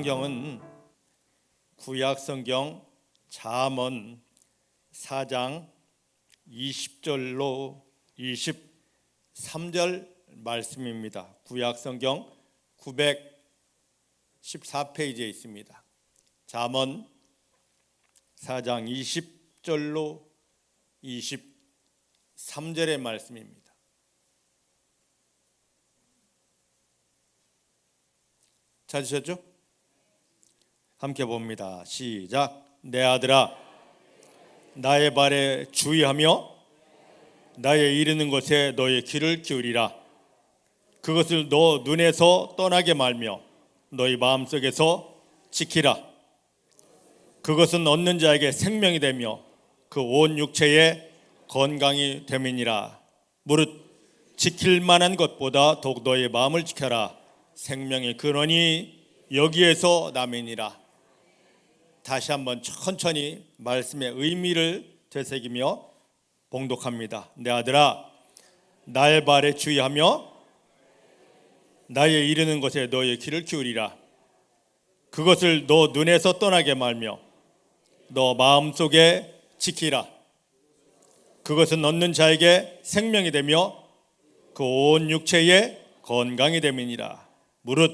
성경은 구약 성경 잠언 4장 20절로 23절 말씀입니다. 구약 성경 914페이지에 있습니다. 잠언 4장 20절로 23절의 말씀입니다. 찾으셨죠? 함께 봅니다. 시작. 내 아들아, 나의 발에 주의하며 나의 이르는 곳에 너의 귀를 기울이라. 그것을 너 눈에서 떠나게 말며 너희 마음속에서 지키라. 그것은 얻는 자에게 생명이 되며 그 온 육체에 건강이 됨이니라. 무릇 지킬 만한 것보다 더욱 너의 마음을 지켜라. 생명의 근원이 여기에서 남이니라. 다시 한번 천천히 말씀의 의미를 되새기며 봉독합니다. 내 아들아, 나의 발에 주의하며 나의 이르는 곳에 너의 귀를 기울이라. 그것을 너 눈에서 떠나게 말며 너 마음속에 지키라. 그것은 얻는 자에게 생명이 되며 그 온 육체에 건강이 됨이니라. 무릇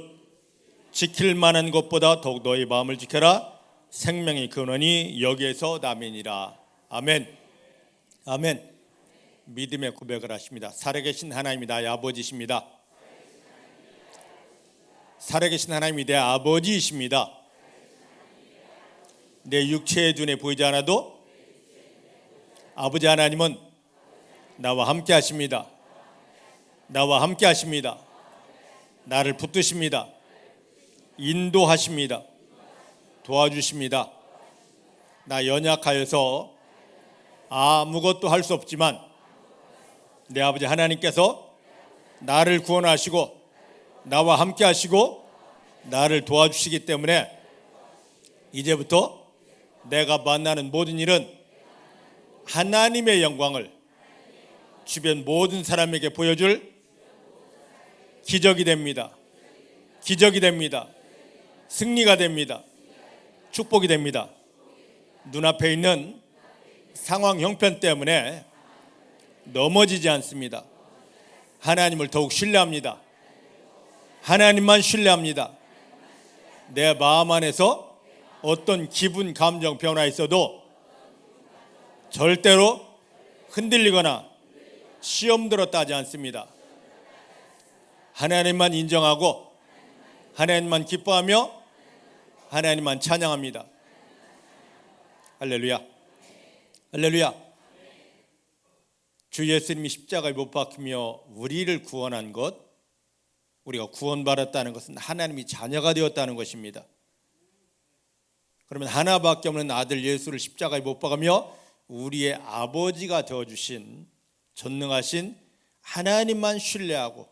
지킬 만한 것보다 더욱 너희 마음을 지켜라. 생명의 근원이 여기에서 남이니라. 아멘. 아멘. 믿음의 고백을 하십니다. 살아계신 하나님이 나의 아버지십니다. 살아계신 하나님이 내 아버지이십니다. 내 육체의 눈에 보이지 않아도 아버지 하나님은 나와 함께 하십니다. 나와 함께 하십니다. 나를 붙드십니다. 인도하십니다. 도와주십니다. 나 연약하여서 아무것도 할 수 없지만 내 아버지 하나님께서 나를 구원하시고 나와 함께 하시고 나를 도와주시기 때문에 이제부터 내가 만나는 모든 일은 하나님의 영광을 주변 모든 사람에게 보여줄 기적이 됩니다. 기적이 됩니다. 승리가 됩니다. 축복이 됩니다. 눈앞에 있는 상황 형편 때문에 넘어지지 않습니다. 하나님을 더욱 신뢰합니다. 하나님만 신뢰합니다. 내 마음 안에서 어떤 기분, 감정 변화 있어도 절대로 흔들리거나 시험 들었다 하지 않습니다. 하나님만 인정하고 하나님만 기뻐하며 하나님만 찬양합니다. 할렐루야. 할렐루야. 주 예수님이 십자가에 못 박히며 우리를 구원한 것, 우리가 구원받았다는 것은 하나님이 자녀가 되었다는 것입니다. 그러면 하나밖에 없는 아들 예수를 십자가에 못 박으며 우리의 아버지가 되어주신 전능하신 하나님만 신뢰하고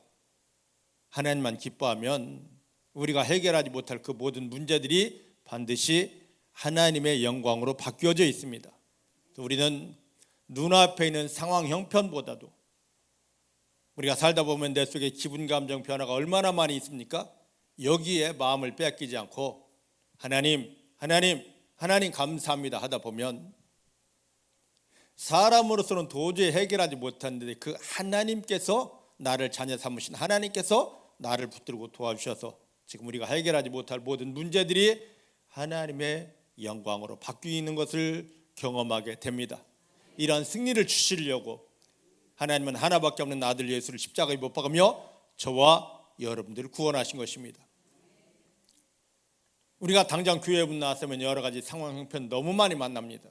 하나님만 기뻐하면 우리가 해결하지 못할 그 모든 문제들이 반드시 하나님의 영광으로 바뀌어져 있습니다. 우리는 눈앞에 있는 상황 형편보다도 우리가 살다 보면 내 속에 기분, 감정 변화가 얼마나 많이 있습니까? 여기에 마음을 뺏기지 않고 하나님 감사합니다 하다 보면 사람으로서는 도저히 해결하지 못하는데 그 하나님께서 나를 자녀 삼으신 하나님께서 나를 붙들고 도와주셔서 지금 우리가 해결하지 못할 모든 문제들이 하나님의 영광으로 바뀌는 것을 경험하게 됩니다. 이러한 승리를 주시려고 하나님은 하나밖에 없는 아들 예수를 십자가에 못 박으며 저와 여러분들을 구원하신 것입니다. 우리가 당장 교회 문 나왔으면 여러 가지 상황 형편 너무 많이 만납니다.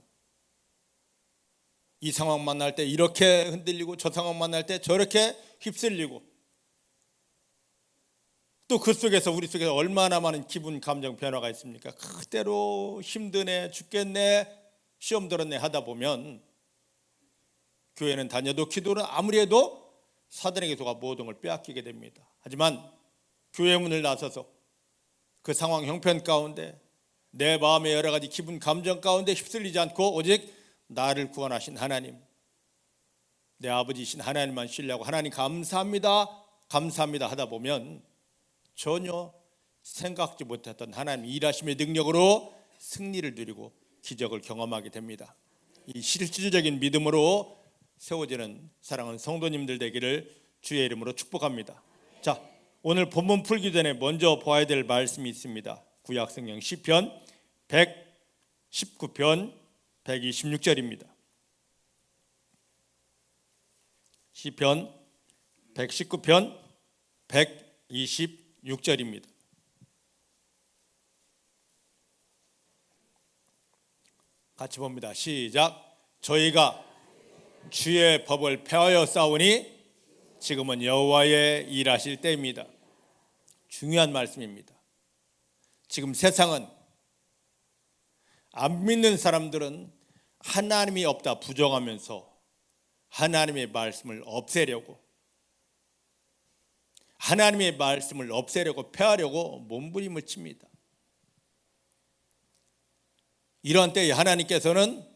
이 상황 만날 때 이렇게 흔들리고 저 상황 만날 때 저렇게 휩쓸리고 또 그 속에서 우리 속에서 얼마나 많은 기분, 감정 변화가 있습니까? 그대로 힘드네, 죽겠네, 시험 들었네 하다 보면 교회는 다녀도 기도는 아무리 해도 사단에게 속아 모든 걸 빼앗기게 됩니다. 하지만 교회 문을 나서서 그 상황 형편 가운데 내 마음의 여러 가지 기분, 감정 가운데 휩쓸리지 않고 오직 나를 구원하신 하나님, 내 아버지이신 하나님만 신뢰하고 하나님 감사합니다 하다 보면 전혀 생각지 못했던 하나님의 일하심의 능력으로 승리를 누리고 기적을 경험하게 됩니다. 이 실질적인 믿음으로 세워지는 사랑하는 성도님들 되기를 주의 이름으로 축복합니다. 자, 오늘 본문 풀기 전에 먼저 보아야 될 말씀이 있습니다. 구약성경 시편 119편 126절입니다. 시편 119편 126절입니다. 같이 봅니다. 시작. 저희가 주의 법을 폐하여 싸우니 지금은 여호와의 일하실 때입니다. 중요한 말씀입니다. 지금 세상은 안 믿는 사람들은 하나님이 없다 부정하면서 하나님의 말씀을 없애려고, 하나님의 말씀을 없애려고 폐하려고 몸부림을 칩니다. 이런 때에 하나님께서는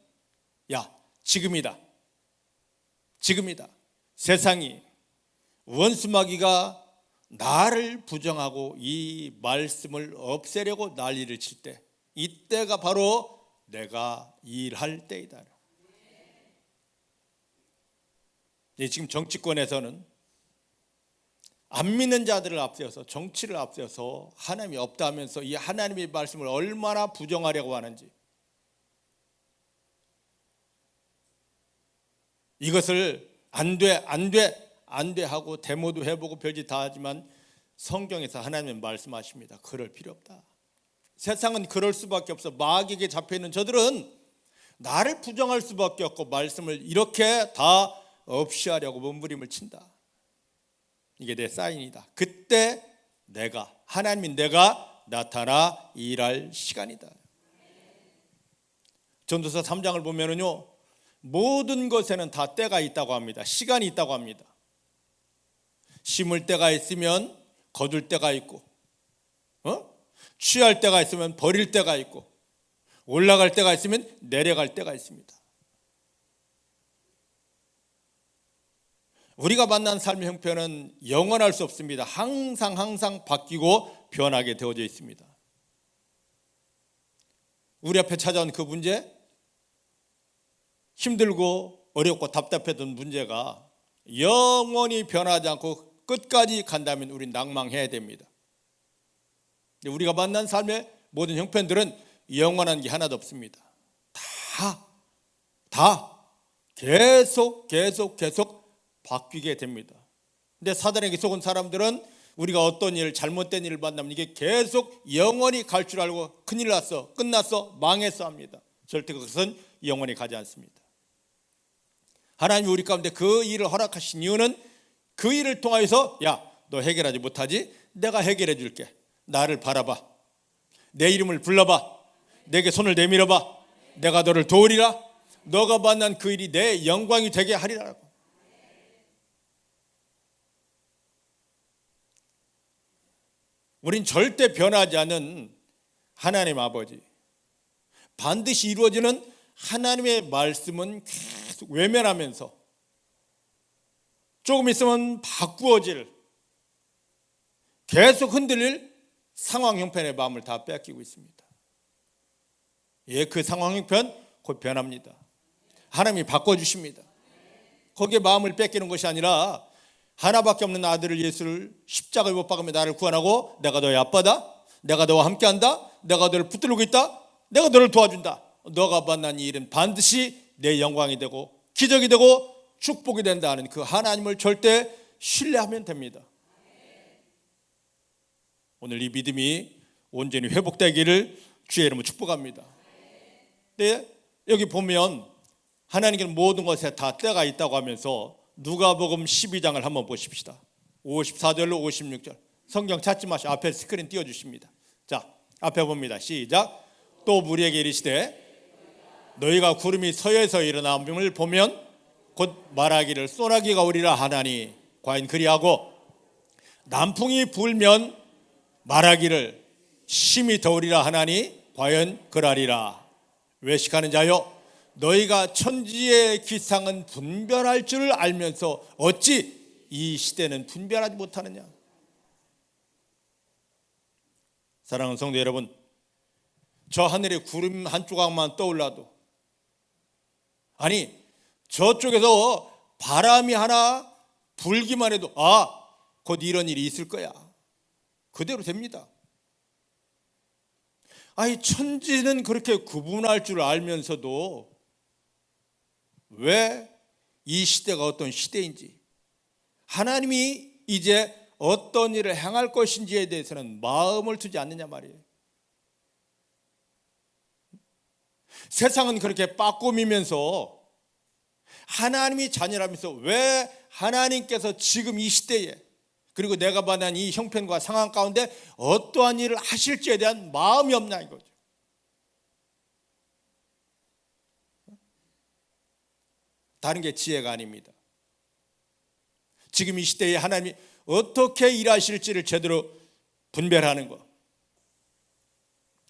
지금이다. 세상이 원수마귀가 나를 부정하고 이 말씀을 없애려고 난리를 칠 때, 이때가 바로 내가 일할 때이다. 지금 정치권에서는 안 믿는 자들을 앞세워서, 정치를 앞세워서 하나님이 없다 하면서 이 하나님의 말씀을 얼마나 부정하려고 하는지, 이것을 안 돼 하고 데모도 해보고 별짓 다 하지만 성경에서 하나님은 말씀하십니다. 그럴 필요 없다. 세상은 그럴 수밖에 없어. 마귀에게 잡혀있는 저들은 나를 부정할 수밖에 없고 말씀을 이렇게 다 없이 하려고 몸부림을 친다. 이게 내 사인이다. 그때 하나님인 내가 나타나 일할 시간이다. 전도서 3장을 보면은요, 모든 것에는 다 때가 있다고 합니다. 시간이 있다고 합니다. 심을 때가 있으면 거둘 때가 있고, 취할 때가 있으면 버릴 때가 있고, 올라갈 때가 있으면 내려갈 때가 있습니다. 우리가 만난 삶의 형편은 영원할 수 없습니다. 항상 바뀌고 변하게 되어져 있습니다. 우리 앞에 찾아온 그 문제, 힘들고 어렵고 답답했던 문제가 영원히 변하지 않고 끝까지 간다면 우리는 낭망해야 됩니다. 우리가 만난 삶의 모든 형편들은 영원한 게 하나도 없습니다. 다 계속 바뀌게 됩니다. 근데 사단에게 속은 사람들은 우리가 어떤 일, 잘못된 일을 만나면 이게 계속 영원히 갈 줄 알고 큰일 났어, 끝났어, 망했어 합니다. 절대 그것은 영원히 가지 않습니다. 하나님이 우리 가운데 그 일을 허락하신 이유는 그 일을 통하여서 너 해결하지 못하지? 내가 해결해 줄게. 나를 바라봐. 내 이름을 불러봐. 내게 손을 내밀어봐. 내가 너를 도우리라. 너가 만난 그 일이 내 영광이 되게 하리라고. 우린 절대 변하지 않는 하나님 아버지, 반드시 이루어지는 하나님의 말씀은 계속 외면하면서 조금 있으면 바꾸어질, 계속 흔들릴 상황 형편의 마음을 다 뺏기고 있습니다. 그 상황 형편 곧 변합니다. 하나님이 바꿔주십니다. 거기에 마음을 뺏기는 것이 아니라 하나밖에 없는 아들을 예수를 십자가에 못 박으며 나를 구원하고 내가 너의 아빠다, 내가 너와 함께한다, 내가 너를 붙들고 있다, 내가 너를 도와준다. 너가 만난 이 일은 반드시 내 영광이 되고 기적이 되고 축복이 된다는 그 하나님을 절대 신뢰하면 됩니다. 오늘 이 믿음이 온전히 회복되기를 주의 이름으로 축복합니다. 네, 여기 보면 하나님께는 모든 것에 다 때가 있다고 하면서 누가복음 12장을 한번 보십시다. 54절로 56절. 성경 찾지 마시고 앞에 스크린 띄워주십니다. 자, 앞에 봅니다. 시작. 또 무리에게 이르시되 너희가 구름이 서에서 일어남을 보면 곧 말하기를 소나기가 오리라 하나니 과연 그리하고 남풍이 불면 말하기를 심히 더우리라 하나니 과연 그러하리라. 외식하는 자여, 너희가 천지의 기상은 분별할 줄 알면서 어찌 이 시대는 분별하지 못하느냐. 사랑하는 성도 여러분, 저 하늘에 구름 한 조각만 떠올라도, 아니 저쪽에서 바람이 하나 불기만 해도 곧 이런 일이 있을 거야. 그대로 됩니다. 아니 천지는 그렇게 구분할 줄 알면서도 왜 이 시대가 어떤 시대인지, 하나님이 이제 어떤 일을 행할 것인지에 대해서는 마음을 두지 않느냐 말이에요. 세상은 그렇게 빠꾸미면서 하나님이 자녀라면서 왜 하나님께서 지금 이 시대에, 그리고 내가 만난 이 형편과 상황 가운데 어떠한 일을 하실지에 대한 마음이 없냐 이거죠. 다른 게 지혜가 아닙니다. 지금 이 시대에 하나님이 어떻게 일하실지를 제대로 분별하는 것,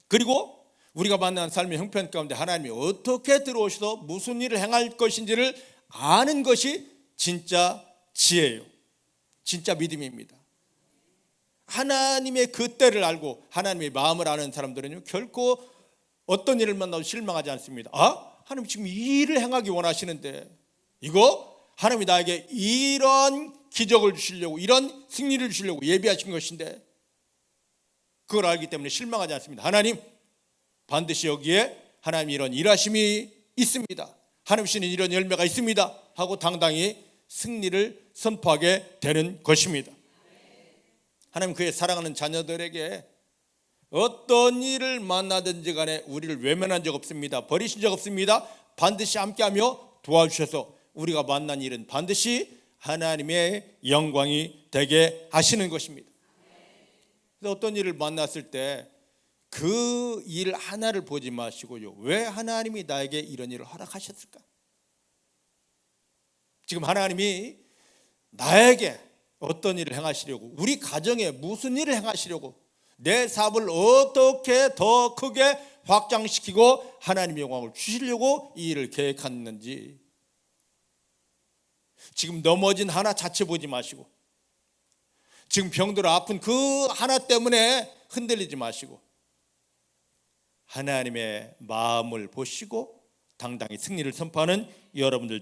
그리고 우리가 만난 삶의 형편 가운데 하나님이 어떻게 들어오셔서 무슨 일을 행할 것인지를 아는 것이 진짜 지혜예요. 진짜 믿음입니다. 하나님의 그 때를 알고 하나님의 마음을 아는 사람들은요, 결코 어떤 일을 만나도 실망하지 않습니다. 하나님 지금 이 일을 행하기 원하시는데, 이거 하나님이 나에게 이런 기적을 주시려고, 이런 승리를 주시려고 예비하신 것인데, 그걸 알기 때문에 실망하지 않습니다. 하나님 반드시 여기에 하나님이 이런 일하심이 있습니다, 하나님께서는 이런 열매가 있습니다 하고 당당히 승리를 선포하게 되는 것입니다. 하나님 그의 사랑하는 자녀들에게 어떤 일을 만나든지 간에 우리를 외면한 적 없습니다. 버리신 적 없습니다. 반드시 함께하며 도와주셔서 우리가 만난 일은 반드시 하나님의 영광이 되게 하시는 것입니다. 그래서 어떤 일을 만났을 때 그 일 하나를 보지 마시고요, 왜 하나님이 나에게 이런 일을 허락하셨을까? 지금 하나님이 나에게 어떤 일을 행하시려고, 우리 가정에 무슨 일을 행하시려고, 내 사업을 어떻게 더 크게 확장시키고 하나님의 영광을 주시려고 이 일을 계획했는지, 지금 넘어진 하나 자체 보지 마시고, 지금 병들어 아픈 그 하나 때문에 흔들리지 마시고 하나님의 마음을 보시고 당당히 승리를 선포하는 여러분들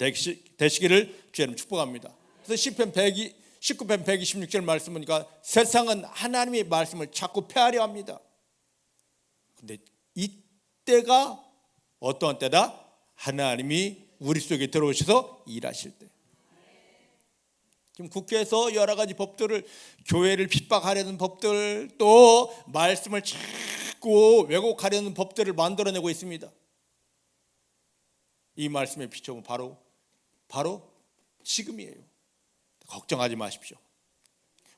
되시기를 주님 축복합니다. 그래서 시편 19편 126절 말씀 보니까 세상은 하나님의 말씀을 자꾸 폐하려 합니다. 근데 이때가 어떠한 때다? 하나님이 우리 속에 들어오셔서 일하실 때. 지금 국회에서 여러 가지 법들을, 교회를 핍박하려는 법들, 또 말씀을 자꾸 왜곡하려는 법들을 만들어내고 있습니다. 이 말씀에 비춰보면 바로 지금이에요. 걱정하지 마십시오.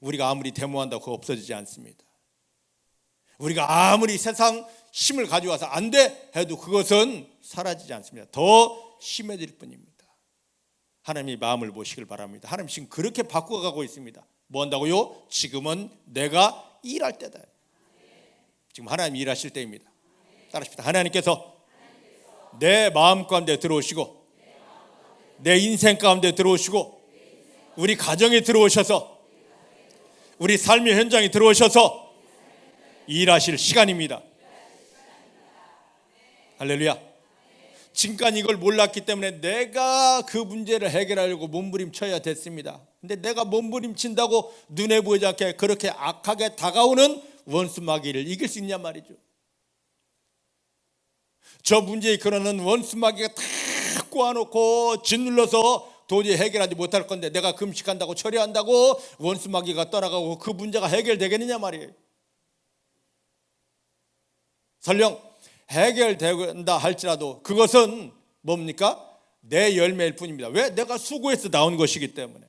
우리가 아무리 데모한다고 그거 없어지지 않습니다. 우리가 아무리 세상 힘을 가져와서 안 돼 해도 그것은 사라지지 않습니다. 더 심해질 뿐입니다. 하나님의 마음을 보시길 바랍니다. 하나님 지금 그렇게 바꿔가고 있습니다. 뭐 한다고요? 지금은 내가 일할 때다. 지금 하나님 일하실 때입니다. 따라합시다. 하나님께서 내 마음 가운데 들어오시고, 내 인생 가운데 들어오시고, 우리 가정에 들어오셔서, 우리 삶의 현장에 들어오셔서 일하실 시간입니다. 할렐루야. 지금까지 이걸 몰랐기 때문에 내가 그 문제를 해결하려고 몸부림쳐야 됐습니다. 근데 내가 몸부림친다고 눈에 보이지 않게 그렇게 악하게 다가오는 원수 마귀를 이길 수 있냐 말이죠. 저 문제에 그러는 원수 마귀가 다 꼬아놓고 짓눌러서 도저히 해결하지 못할 건데, 내가 금식한다고 처리한다고 원수 마귀가 떠나가고 그 문제가 해결되겠느냐 말이에요. 설령 해결된다 할지라도 그것은 뭡니까? 내 열매일 뿐입니다. 왜? 내가 수고해서 나온 것이기 때문에.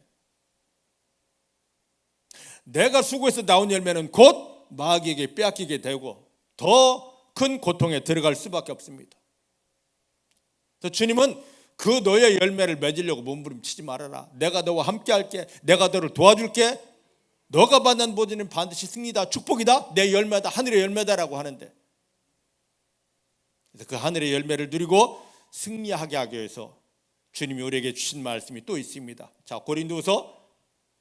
내가 수고해서 나온 열매는 곧 마귀에게 빼앗기게 되고 더 큰 고통에 들어갈 수밖에 없습니다. 주님은 그 너의 열매를 맺으려고 몸부림치지 말아라. 내가 너와 함께 할게. 내가 너를 도와줄게. 너가 받는 보지는 반드시 승리다, 축복이다, 내 열매다, 하늘의 열매다라고 하는데, 그래서 그 하늘의 열매를 누리고 승리하게 하기 위해서 주님이 우리에게 주신 말씀이 또 있습니다. 자, 고린도후서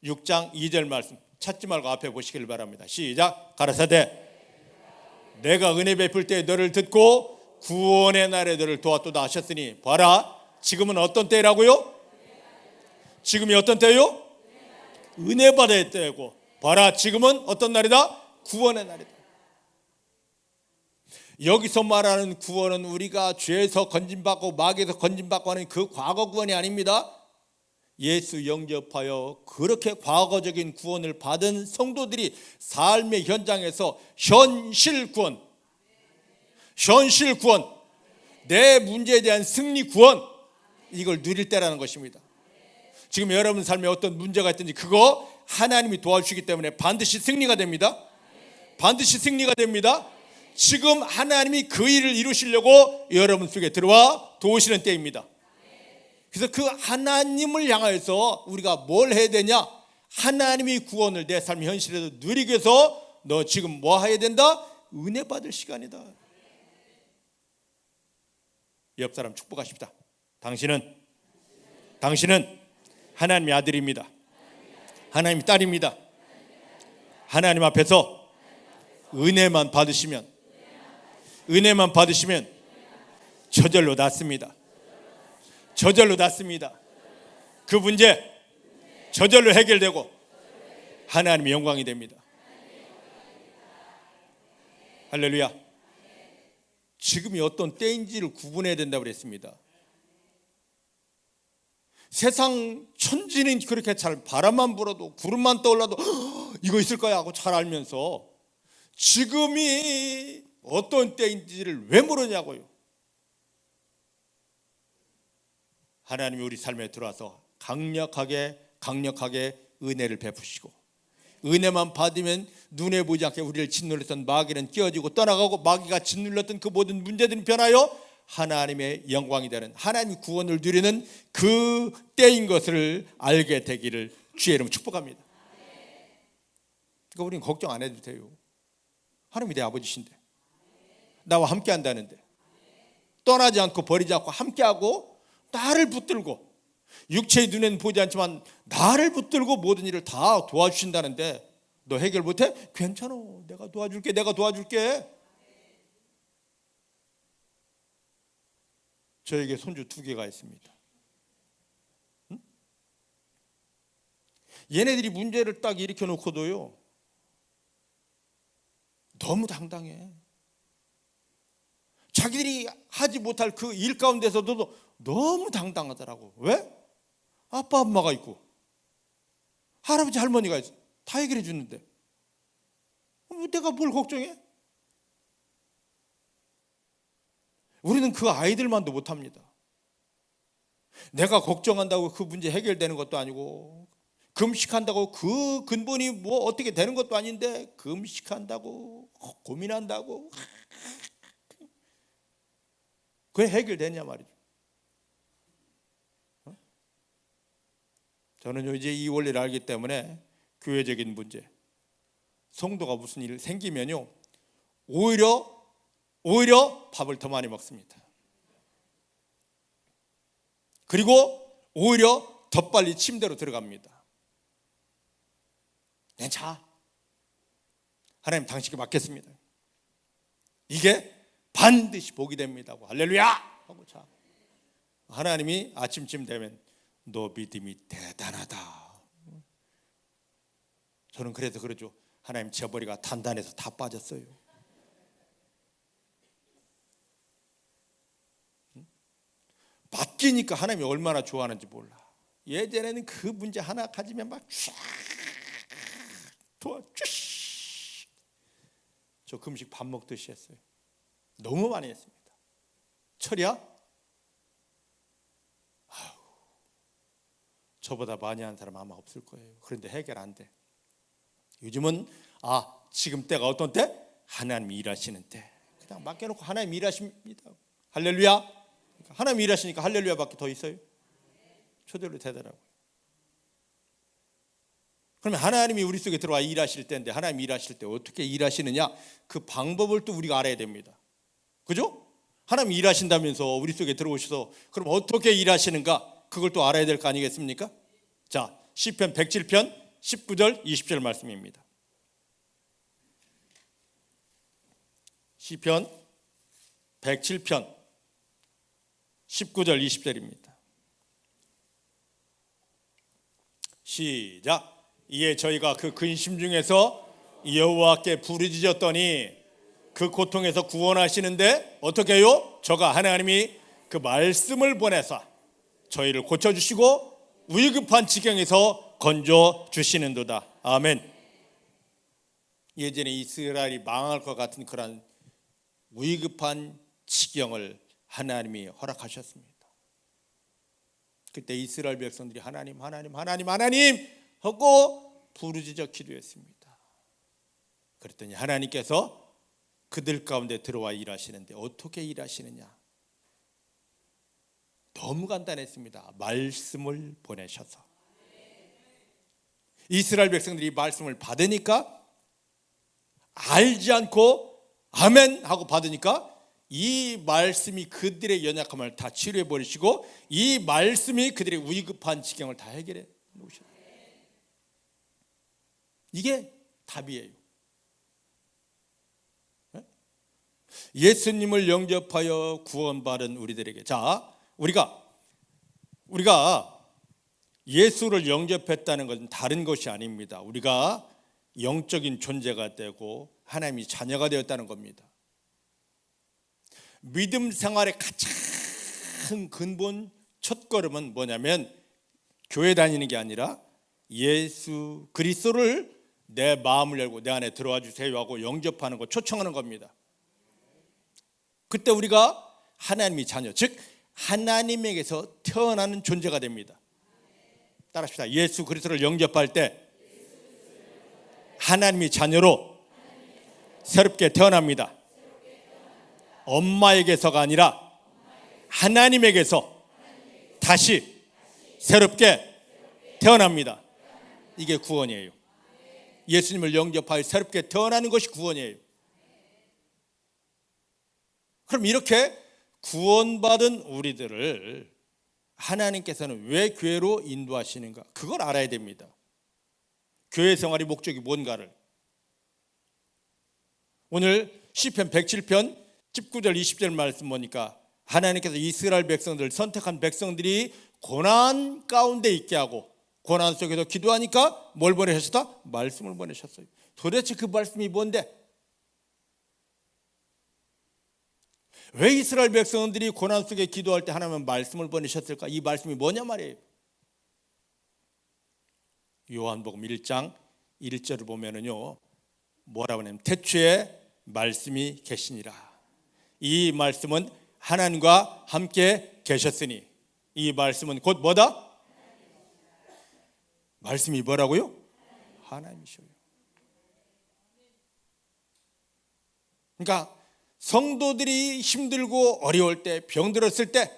6장 2절 말씀 찾지 말고 앞에 보시길 바랍니다. 시작. 가라사대 내가 은혜 베풀 때 너를 듣고 구원의 날에 너를 도왔도다 하셨으니 봐라, 지금은 어떤 때라고요? 지금이 어떤 때요? 은혜 받을 때고, 봐라, 지금은 어떤 날이다? 구원의 날이다. 여기서 말하는 구원은 우리가 죄에서 건진받고 마귀에서 건진받고 하는 그 과거 구원이 아닙니다. 예수 영접하여 그렇게 과거적인 구원을 받은 성도들이 삶의 현장에서 현실 구원, 내 문제에 대한 승리 구원, 이걸 누릴 때라는 것입니다. 지금 여러분 삶에 어떤 문제가 있든지 그거 하나님이 도와주시기 때문에 반드시 승리가 됩니다. 반드시 승리가 됩니다. 지금 하나님이 그 일을 이루시려고 여러분 속에 들어와 도우시는 때입니다. 그래서 그 하나님을 향하여서 우리가 뭘 해야 되냐? 하나님이 구원을 내 삶의 현실에서 누리기 위해서 너 지금 뭐 해야 된다? 은혜 받을 시간이다. 옆 사람 축복하십시다. 당신은 하나님의 아들입니다. 하나님의 딸입니다. 하나님 앞에서 은혜만 받으시면 저절로 낫습니다. 그 문제 저절로 해결되고 하나님의 영광이 됩니다. 할렐루야. 지금이 어떤 때인지를 구분해야 된다고 그랬습니다. 세상 천지는 그렇게 잘 바람만 불어도 구름만 떠올라도 이거 있을 거야 하고 잘 알면서 지금이 어떤 때인지를 왜 모르냐고요. 하나님이 우리 삶에 들어와서 강력하게 은혜를 베푸시고, 은혜만 받으면 눈에 보이지 않게 우리를 짓눌렀던 마귀는 끼어지고 떠나가고, 마귀가 짓눌렀던 그 모든 문제들은 변하여 하나님의 영광이 되는, 하나님의 구원을 누리는 그 때인 것을 알게 되기를 주의 이름으로 축복합니다. 그러니까 우리는 걱정 안 해도 돼요. 하나님이 내 아버지신데, 나와 함께 한다는데, 떠나지 않고 버리지 않고 함께하고 나를 붙들고, 육체의 눈에는 보지 않지만 나를 붙들고 모든 일을 다 도와주신다는데 너 해결 못해? 괜찮아, 내가 도와줄게. 저에게 손주 2개가 있습니다. 얘네들이 문제를 딱 일으켜 놓고도요, 너무 당당해. 자기들이 하지 못할 그 일 가운데서도 너무 당당하더라고. 왜? 아빠 엄마가 있고 할아버지 할머니가 있어. 다 해결해 주는데 내가 뭘 걱정해? 우리는 그 아이들만도 못합니다. 내가 걱정한다고 그 문제 해결되는 것도 아니고, 금식한다고 그 근본이 뭐 어떻게 되는 것도 아닌데, 금식한다고 고민한다고 그게 해결되냐 말이죠. 저는 이제 이 원리를 알기 때문에 교회적인 문제, 성도가 무슨 일 생기면요, 오히려 밥을 더 많이 먹습니다. 그리고 오히려 더 빨리 침대로 들어갑니다. 그냥 자, 하나님 당신께 맡겠습니다. 이게 반드시 복이 됩니다. 할렐루야 하고 자. 하나님이 아침쯤 되면 너 믿음이 대단하다. 저는 그래서 그러죠. 하나님 제 머리가 단단해서 다 빠졌어요. 맡기니까 하나님이 얼마나 좋아하는지 몰라. 예전에는 그 문제 하나 가지면 막 도와주시. 저 금식 밥 먹듯이 했어요. 너무 많이 했습니다. 철이야? 저보다 많이 하는 사람 아마 없을 거예요. 그런데 해결 안 돼. 요즘은 지금 때가 어떤 때? 하나님이 일하시는 때. 그냥 맡겨놓고 하나님 일하십니다. 할렐루야. 하나님 일하시니까 할렐루야밖에 더 있어요? 초대로 되더라고요. 그러면 하나님이 우리 속에 들어와 일하실 때인데, 하나님 일하실 때 어떻게 일하시느냐, 그 방법을 또 우리가 알아야 됩니다. 그죠? 하나님 일하신다면서 우리 속에 들어오셔서 그럼 어떻게 일하시는가, 그걸 또 알아야 될 거 아니겠습니까? 자, 시편 107편 19절 20절 말씀입니다. 시편 107편 19절 20절입니다. 시작. 이에 저희가 그 근심 중에서 여호와께 부르짖었더니 그 고통에서 구원하시는데 어떻게 해요? 저가 하나님이 그 말씀을 보내사 저희를 고쳐주시고 위급한 지경에서 건져주시는도다. 아멘. 예전에 이스라엘이 망할 것 같은 그런 위급한 지경을 하나님이 허락하셨습니다. 그때 이스라엘 백성들이 하나님 하고 부르짖어 기도했습니다. 그랬더니 하나님께서 그들 가운데 들어와 일하시는데 어떻게 일하시느냐? 너무 간단했습니다. 말씀을 보내셔서. 이스라엘 백성들이 말씀을 받으니까 알지 않고 아멘 하고 받으니까 이 말씀이 그들의 연약함을 다 치료해 버리시고 이 말씀이 그들의 위급한 지경을 다 해결해 놓으셨어요. 이게 답이에요. 예수님을 영접하여 구원받은 우리들에게, 자, 우리가 예수를 영접했다는 것은 다른 것이 아닙니다. 우리가 영적인 존재가 되고 하나님이 자녀가 되었다는 겁니다. 믿음 생활의 가장 근본 첫걸음은 뭐냐면 교회 다니는 게 아니라 예수 그리스도를 내 마음을 열고 내 안에 들어와 주세요 하고 영접하는 거, 초청하는 겁니다. 그때 우리가 하나님의 자녀, 즉 하나님에게서 태어나는 존재가 됩니다. 따라합시다. 예수 그리스도를 영접할 때 하나님의 자녀로 새롭게 태어납니다. 엄마에게서가 아니라 하나님에게서 다시 새롭게 태어납니다. 이게 구원이에요. 예수님을 영접하여 새롭게 태어나는 것이 구원이에요. 그럼 이렇게 구원받은 우리들을 하나님께서는 왜 교회로 인도하시는가? 그걸 알아야 됩니다. 교회 생활의 목적이 뭔가를. 오늘 시편 107편 19절 20절 말씀 보니까 하나님께서 이스라엘 백성들을 선택한 백성들이 고난 가운데 있게 하고 고난 속에서 기도하니까 뭘 보내셨다? 말씀을 보내셨어요. 도대체 그 말씀이 뭔데? 왜 이스라엘 백성들이 고난 속에 기도할 때 하나님은 말씀을 보내셨을까? 이 말씀이 뭐냐 말이에요. 요한복음 1장 1절을 보면은요, 뭐라고 하냐면 태초에 말씀이 계시니라. 이 말씀은 하나님과 함께 계셨으니, 이 말씀은 곧 뭐다? 말씀이 뭐라고요? 하나님이셔요. 그러니까 성도들이 힘들고 어려울 때, 병들었을 때,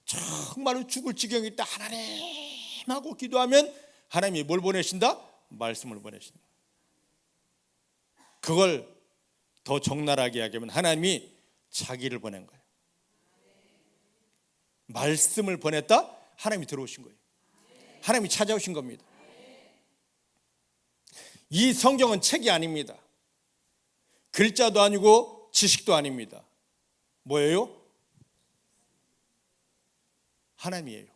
정말로 죽을 지경이 있다 하나님하고 기도하면 하나님이 뭘 보내신다? 말씀을 보내신다. 그걸 더 적나라하게 이야기하면 하나님이 자기를 보낸 거예요. 말씀을 보냈다? 하나님이 들어오신 거예요. 하나님이 찾아오신 겁니다. 이 성경은 책이 아닙니다. 글자도 아니고 지식도 아닙니다. 뭐예요? 하나님이에요.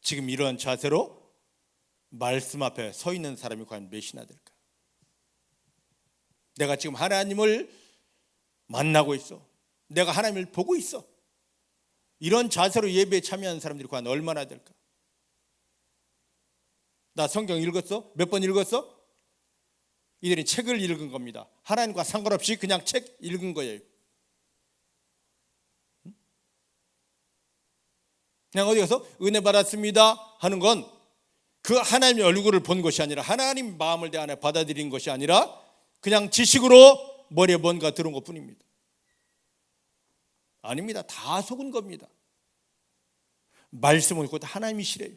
지금 이런 자세로 말씀 앞에 서 있는 사람이 과연 몇이나 될까? 내가 지금 하나님을 만나고 있어. 내가 하나님을 보고 있어. 이런 자세로 예배에 참여하는 사람들이 과연 얼마나 될까? 나 성경 읽었어? 몇 번 읽었어? 이들이 책을 읽은 겁니다. 하나님과 상관없이 그냥 책 읽은 거예요. 그냥 어디 가서 은혜 받았습니다 하는 건 그 하나님의 얼굴을 본 것이 아니라 하나님 마음을 내 안에 받아들인 것이 아니라 그냥 지식으로 머리에 뭔가 들어온 것뿐입니다. 아닙니다. 다 속은 겁니다. 말씀은 곧 하나님이시래요.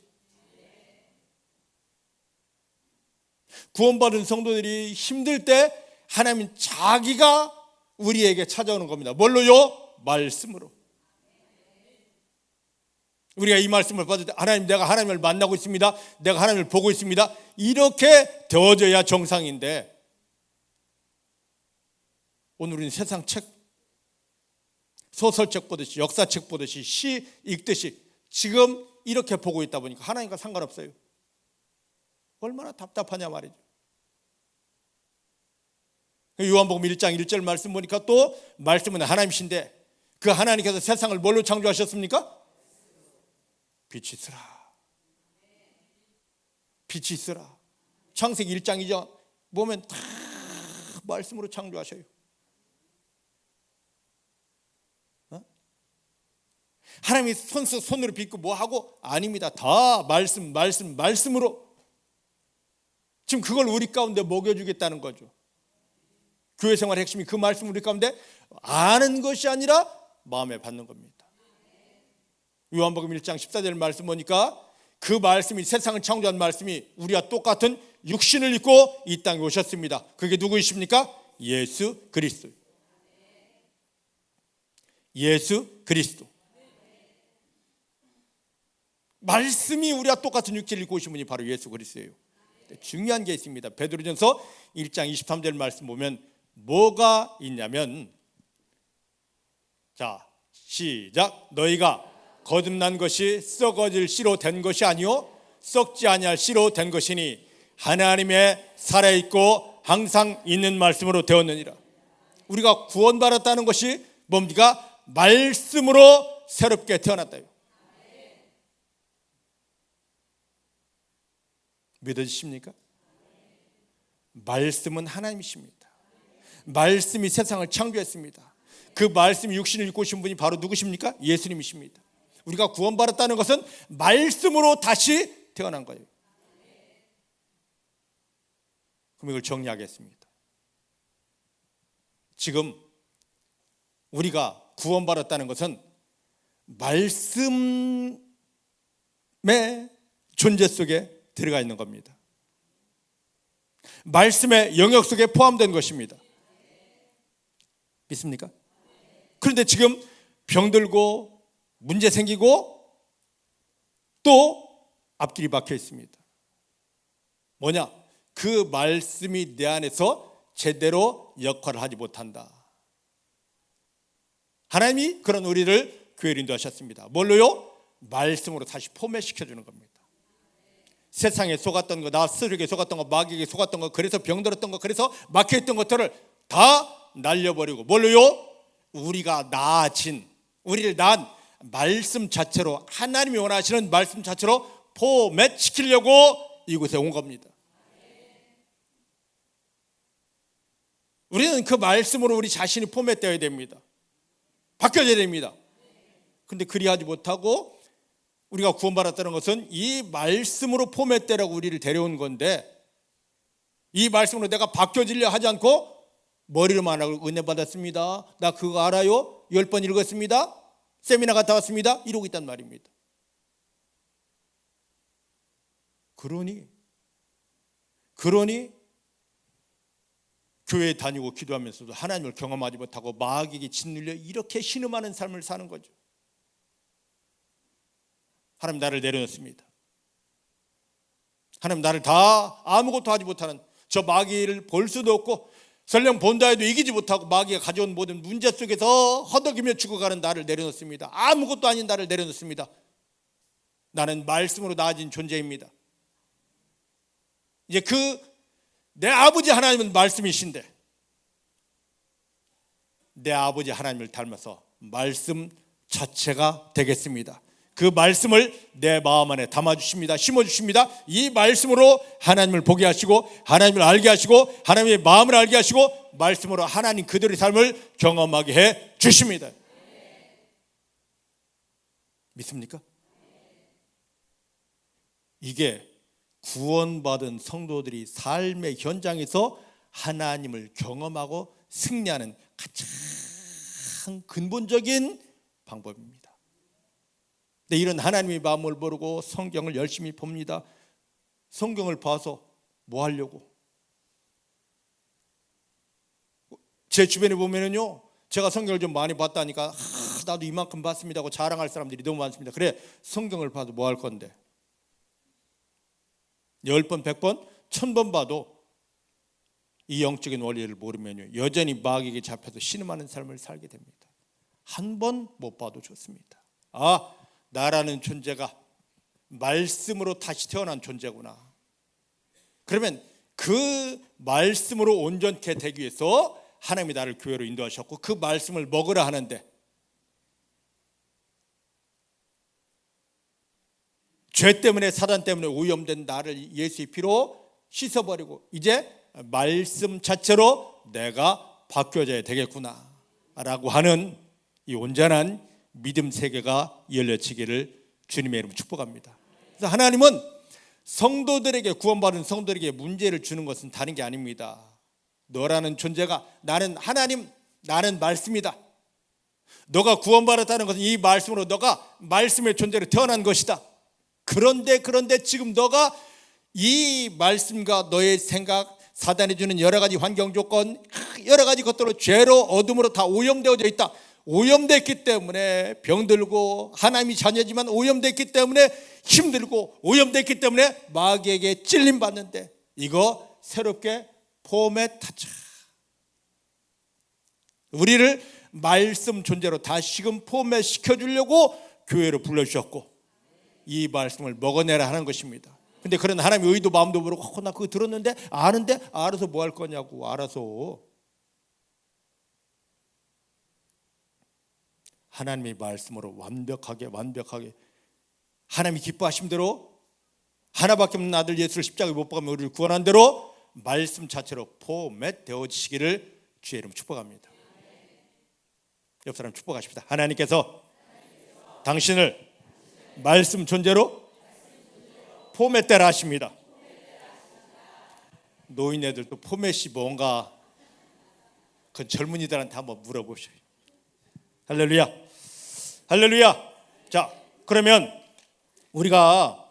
구원받은 성도들이 힘들 때 하나님은 자기가 우리에게 찾아오는 겁니다. 뭘로요? 말씀으로. 우리가 이 말씀을 받을 때 하나님, 내가 하나님을 만나고 있습니다. 내가 하나님을 보고 있습니다. 이렇게 되어져야 정상인데 오늘 우리는 세상 책, 소설책 보듯이, 역사책 보듯이, 시 읽듯이 지금 이렇게 보고 있다 보니까 하나님과 상관없어요. 얼마나 답답하냐 말이죠. 요한복음 1장 1절 말씀 보니까 또 말씀은 하나님이신데 그 하나님께서 세상을 뭘로 창조하셨습니까? 빛이 있으라. 빛이 있으라. 창세기 1장 2장 보면 다 말씀으로 창조하셔요. 하나님이 손으로 빚고 뭐하고? 아닙니다. 다 말씀으로. 지금 그걸 우리 가운데 먹여주겠다는 거죠. 교회 생활의 핵심이 그 말씀 우리 가운데 아는 것이 아니라 마음에 받는 겁니다. 요한복음 1장 14절 말씀 보니까 그 말씀이, 세상을 창조한 말씀이 우리와 똑같은 육신을 입고 이 땅에 오셨습니다. 그게 누구이십니까? 예수 그리스도. 예수 그리스도. 말씀이 우리와 똑같은 육체를 입고 오신 분이 바로 예수 그리스도예요. 중요한 게 있습니다. 베드로전서 1장 23절 말씀 보면 뭐가 있냐면, 자 시작. 너희가 거듭난 것이 썩어질 씨로 된 것이 아니요 썩지 아니할 씨로 된 것이니 하나님의 살아있고 항상 있는 말씀으로 되었느니라. 우리가 구원받았다는 것이 뭡니까? 말씀으로 새롭게 태어났다요. 믿어지십니까? 말씀은 하나님이십니다. 말씀이 세상을 창조했습니다. 그 말씀이 육신을 입고 오신 분이 바로 누구십니까? 예수님이십니다. 우리가 구원받았다는 것은 말씀으로 다시 태어난 거예요. 그럼 이걸 정리하겠습니다. 지금 우리가 구원받았다는 것은 말씀의 존재 속에 들어가 있는 겁니다. 말씀의 영역 속에 포함된 것입니다. 믿습니까? 그런데 지금 병들고 문제 생기고 또 앞길이 막혀 있습니다. 뭐냐? 그 말씀이 내 안에서 제대로 역할을 하지 못한다. 하나님이 그런 우리를 교회로 인도하셨습니다. 뭘로요? 말씀으로 다시 포맷시켜주는 겁니다. 세상에 속았던 거, 나 스스로에게 속았던 거, 마귀에게 속았던 거, 그래서 병들었던 거, 그래서 막혀있던 것들을 다 날려버리고 뭘로요? 우리가 나아진, 우리를 낳은 말씀 자체로, 하나님이 원하시는 말씀 자체로 포맷시키려고 이곳에 온 겁니다. 우리는 그 말씀으로 우리 자신이 포맷되어야 됩니다. 바뀌어져야 됩니다. 그런데 그리하지 못하고 우리가 구원받았다는 것은 이 말씀으로 포맷되라고 우리를 데려온 건데, 이 말씀으로 내가 바뀌어지려 하지 않고 머리로만 하고 은혜 받았습니다, 나 그거 알아요, 10번 읽었습니다, 세미나 갔다 왔습니다, 이러고 있단 말입니다. 그러니 교회에 다니고 기도하면서도 하나님을 경험하지 못하고 마귀에게 짓눌려 이렇게 신음하는 삶을 사는 거죠. 하나님 나를 내려놓습니다. 하나님 나를 다 아무것도 하지 못하는, 저 마귀를 볼 수도 없고 설령 본다 해도 이기지 못하고 마귀가 가져온 모든 문제 속에서 허덕이며 죽어가는 나를 내려놓습니다. 아무것도 아닌 나를 내려놓습니다. 나는 말씀으로 나아진 존재입니다. 이제 내 아버지 하나님은 말씀이신데 내 아버지 하나님을 닮아서 말씀 자체가 되겠습니다. 그 말씀을 내 마음 안에 담아주십니다. 심어주십니다. 이 말씀으로 하나님을 보게 하시고 하나님을 알게 하시고 하나님의 마음을 알게 하시고 말씀으로 하나님 그들의 삶을 경험하게 해 주십니다. 믿습니까? 이게 구원받은 성도들이 삶의 현장에서 하나님을 경험하고 승리하는 가장 근본적인 방법입니다. 근데 이런 하나님의 마음을 모르고 성경을 열심히 봅니다. 성경을 봐서 뭐 하려고? 제 주변에 보면은요, 제가 성경을 좀 많이 봤다니까 나도 이만큼 봤습니다 하고 자랑할 사람들이 너무 많습니다. 그래, 성경을 봐도 뭐 할 건데? 10번, 100번, 1000번 봐도 이 영적인 원리를 모르면요 여전히 마귀에게 잡혀서 신음하는 삶을 살게 됩니다. 한 번 못 봐도 좋습니다. 나라는 존재가 말씀으로 다시 태어난 존재구나. 그러면 그 말씀으로 온전케 되기 위해서 하나님이 나를 교회로 인도하셨고 그 말씀을 먹으라 하는데 죄 때문에 사단 때문에 오염된 나를 예수의 피로 씻어버리고 이제 말씀 자체로 내가 바뀌어져야 되겠구나 라고 하는 이 온전한 믿음 세계가 열려지기를 주님의 이름으로 축복합니다. 그래서 하나님은 성도들에게 구원받은 성도들에게 문제를 주는 것은 다른 게 아닙니다. 너라는 존재가 나는 하나님 나는 말씀이다. 너가 구원받았다는 것은 이 말씀으로 너가 말씀의 존재로 태어난 것이다. 그런데 지금 너가 이 말씀과 너의 생각 사단이 주는 여러 가지 환경 조건 여러 가지 것들로 죄로 어둠으로 다 오염되어져 있다. 오염됐기 때문에 병들고 하나님이 자녀지만 오염됐기 때문에 힘들고 오염됐기 때문에 마귀에게 찔림받는데 이거 새롭게 포맷하자. 우리를 말씀 존재로 다시금 포맷시켜 주려고 교회로 불러주셨고 이 말씀을 먹어내라 하는 것입니다. 근데 그런 하나님의 의도 마음도 모르고 나 그거 들었는데 아는데 알아서 뭐 할 거냐고. 알아서 하나님의 말씀으로 완벽하게 하나님이 기뻐하신 대로 하나밖에 없는 아들 예수를 십자가에 못 박으며 우리를 구원한 대로 말씀 자체로 포맷되어지시기를 주의 이름 축복합니다. 옆 사람 축복하십니다. 하나님께서 당신을 말씀 존재로 포맷되라 하십니다. 노인애들도 포맷이 뭔가 그 젊은이들한테 한번 물어보셔요. 할렐루야. 할렐루야. 자, 그러면 우리가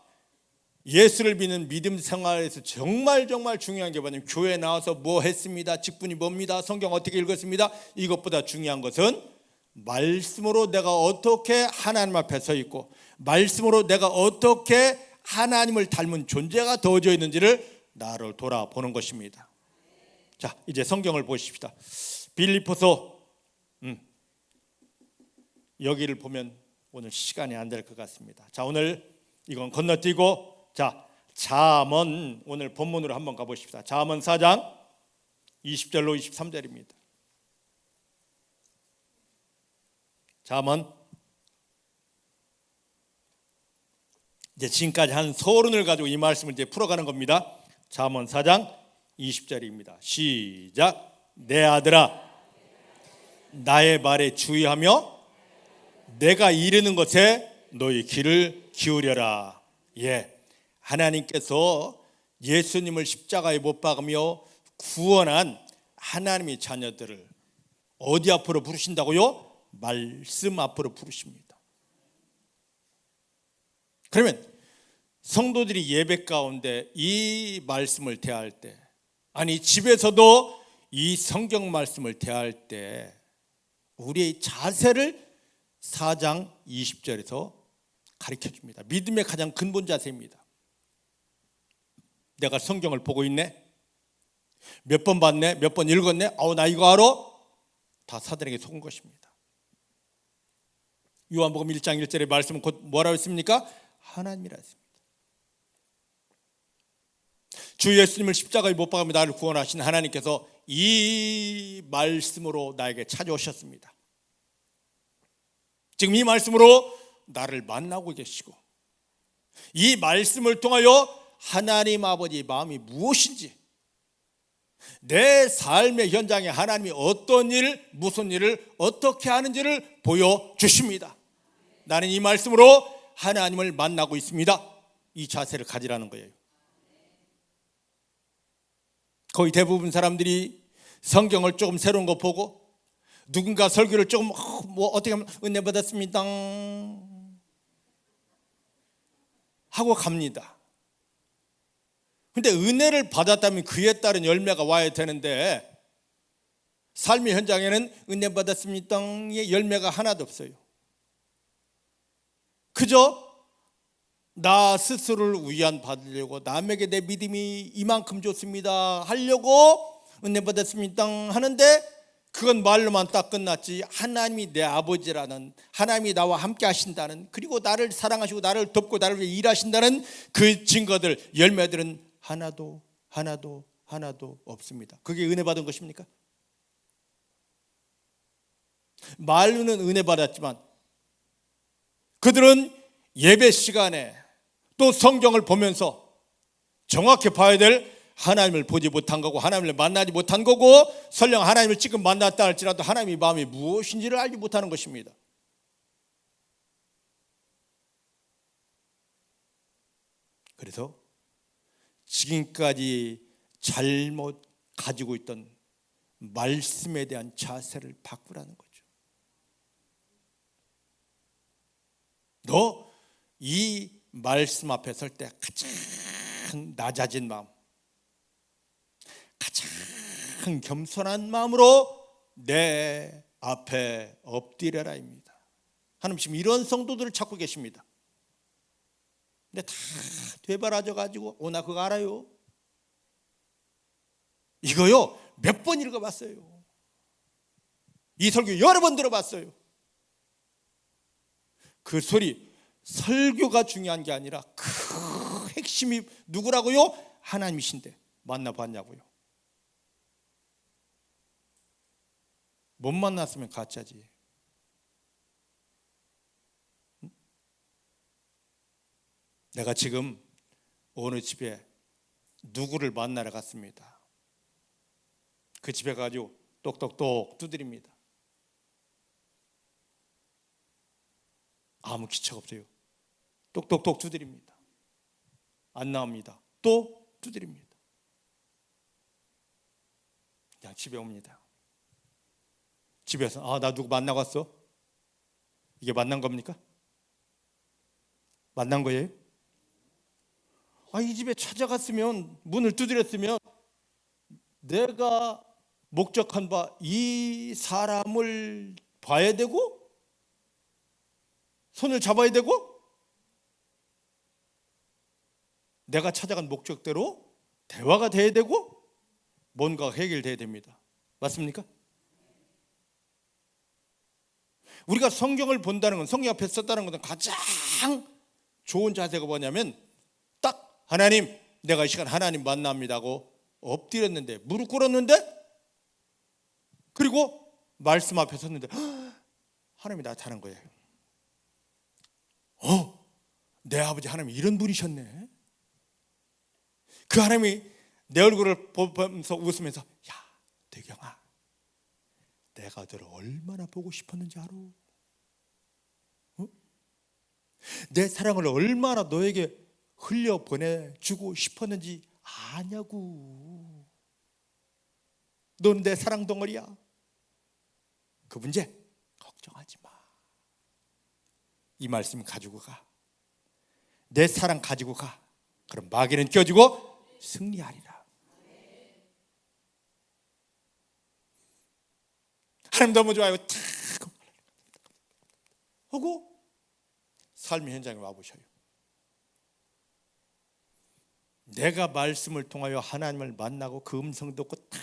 예수를 믿는 믿음 생활에서 정말 중요한 게 뭐냐면 교회 나와서 뭐 했습니다. 직분이 뭡니다. 성경 어떻게 읽었습니다. 이것보다 중요한 것은 말씀으로 내가 어떻게 하나님 앞에 서 있고 말씀으로 내가 어떻게 하나님을 닮은 존재가 되어져 있는지를 나를 돌아보는 것입니다. 자, 이제 성경을 보십시다. 빌립보서 여기를 보면 오늘 시간이 안 될 것 같습니다. 자, 오늘 이건 건너뛰고 자, 잠언 오늘 본문으로 한번 가보십시다. 잠언 4장 20절로 23절입니다. 잠언 이제 지금까지 한 서론을 가지고 이 말씀을 이제 풀어가는 겁니다. 잠언 4장 20절입니다. 시작. 내 아들아 나의 말에 주의하며 내가 이르는 것에 너희 귀를 기울여라. 하나님께서 예수님을 십자가에 못 박으며 구원한 하나님의 자녀들을 어디 앞으로 부르신다고요? 말씀 앞으로 부르십니다. 그러면 성도들이 예배 가운데 이 말씀을 대할 때 아니 집에서도 이 성경 말씀을 대할 때 우리의 자세를 4장 20절에서 가르쳐줍니다. 믿음의 가장 근본 자세입니다. 내가 성경을 보고 있네. 몇 번 봤네. 몇 번 읽었네. 나 이거 알아? 다 사단에게 속은 것입니다. 요한복음 1장 1절의 말씀은 곧 뭐라고 했습니까? 하나님이라 했습니다. 주 예수님을 십자가에 못 박으며 나를 구원하신 하나님께서 이 말씀으로 나에게 찾아오셨습니다. 지금 이 말씀으로 나를 만나고 계시고 이 말씀을 통하여 하나님 아버지의 마음이 무엇인지 내 삶의 현장에 하나님이 어떤 일, 무슨 일을 어떻게 하는지를 보여주십니다. 나는 이 말씀으로 하나님을 만나고 있습니다. 이 자세를 가지라는 거예요. 거의 대부분 사람들이 성경을 조금 새로운 거 보고 누군가 설교를 조금 어떻게 하면 은혜 받았습니다 하고 갑니다. 근데 은혜를 받았다면 그에 따른 열매가 와야 되는데 삶의 현장에는 은혜 받았습니다의 열매가 하나도 없어요. 그저 나 스스로를 위안 받으려고 남에게 내 믿음이 이만큼 좋습니다 하려고 은혜 받았습니다 하는데 그건 말로만 딱 끝났지, 하나님이 내 아버지라는, 하나님이 나와 함께 하신다는, 그리고 나를 사랑하시고 나를 돕고 나를 위해 일하신다는 그 증거들, 열매들은 하나도 없습니다. 그게 은혜 받은 것입니까? 말로는 은혜 받았지만 그들은 예배 시간에 또 성경을 보면서 정확히 봐야 될 하나님을 보지 못한 거고, 하나님을 만나지 못한 거고, 설령 하나님을 지금 만났다 할지라도 하나님의 마음이 무엇인지를 알지 못하는 것입니다. 그래서 지금까지 잘못 가지고 있던 말씀에 대한 자세를 바꾸라는 거죠. 너 이 말씀 앞에 설 때 가장 낮아진 마음, 가장 겸손한 마음으로 내 앞에 엎드려라입니다. 하나님 지금 이런 성도들을 찾고 계십니다. 근데 다 되바라져 가지고 나 그거 알아요. 이거요 몇 번 읽어봤어요. 이 설교 여러 번 들어봤어요. 그 소리, 설교가 중요한 게 아니라 그 핵심이 누구라고요? 하나님이신데 만나봤냐고요. 못 만났으면 가짜지. 내가 지금 어느 집에 누구를 만나러 갔습니다. 그 집에 가지고 똑똑똑 두드립니다. 아무 기척 없어요. 똑똑똑 두드립니다. 안 나옵니다. 또 두드립니다. 그냥 집에 옵니다. 집에서 나 누구 만나고 왔어? 이게 만난 겁니까? 만난 거예요? 이 집에 찾아갔으면, 문을 두드렸으면 내가 목적한 바 이 사람을 봐야 되고 손을 잡아야 되고 내가 찾아간 목적대로 대화가 돼야 되고 뭔가 해결돼야 됩니다. 맞습니까? 우리가 성경을 본다는 건, 성경 앞에 썼다는 것은 가장 좋은 자세가 뭐냐면 딱 하나님, 내가 이 시간 하나님 만납니다 하고 엎드렸는데, 무릎 꿇었는데, 그리고 말씀 앞에 섰는데 하나님이 나타난 거예요. 내 아버지 하나님이 이런 분이셨네. 그 하나님이 내 얼굴을 보면서 웃으면서, 야 대경아, 내가 너를 얼마나 보고 싶었는지 알아? 내 사랑을 얼마나 너에게 흘려보내주고 싶었는지 아냐고. 넌 내 사랑 덩어리야. 그 문제 걱정하지 마. 이 말씀 가지고 가. 내 사랑 가지고 가. 그럼 마귀는 껴지고 승리하리라. 하나님 너무 좋아요. 탁 하고 삶의 현장에 와보셔요. 내가 말씀을 통하여 하나님을 만나고 그 음성 듣고 탁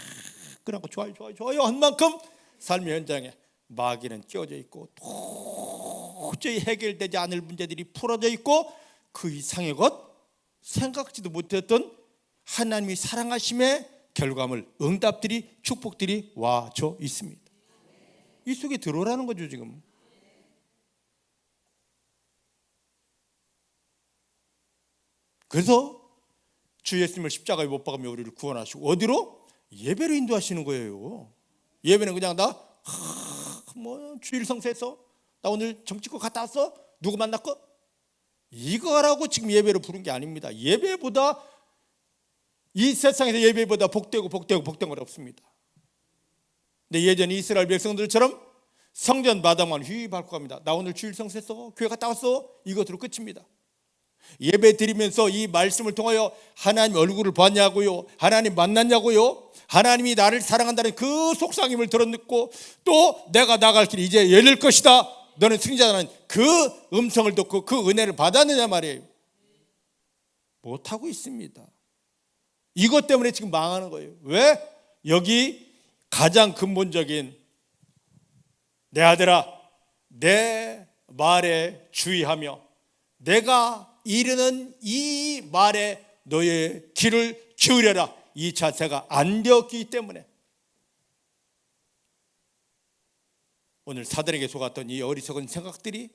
끄라고 좋아요 한 만큼 삶의 현장에 마귀는 끼어져 있고 도저히 해결되지 않을 문제들이 풀어져 있고, 그 이상의 것, 생각지도 못했던 하나님이 사랑하심의 결과물, 응답들이, 축복들이 와져 있습니다. 이 속에 들어오라는 거죠 지금. 그래서 주 예수님을 십자가에 못 박으며 우리를 구원하시고 어디로? 예배로 인도하시는 거예요. 예배는 그냥 주일 성수했어? 나 오늘 정치과 갔다 왔어? 누구 만났고? 이거 하라고 지금 예배로 부른 게 아닙니다. 예배보다, 이 세상에서 예배보다 복되고 건 없습니다. 근데 예전 이스라엘 백성들처럼 성전 마당만 휘 밟고 갑니다. 나 오늘 주일 성수했어? 교회 갔다 왔어? 이것으로 끝입니다. 예배 드리면서 이 말씀을 통하여 하나님 얼굴을 봤냐고요? 하나님 만났냐고요? 하나님이 나를 사랑한다는 그 속삭임을 들어듣고 또 내가 나갈 길이 이제 열릴 것이다, 너는 승리자라는 그 음성을 듣고 그 은혜를 받았느냐 말이에요. 못하고 있습니다. 이것 때문에 지금 망하는 거예요. 왜? 여기 가장 근본적인 내 아들아 내 말에 주의하며 내가 이르는 이 말에 너의 귀를 기울여라. 이 자세가 안 되었기 때문에 오늘 사단에게 속았던 이 어리석은 생각들이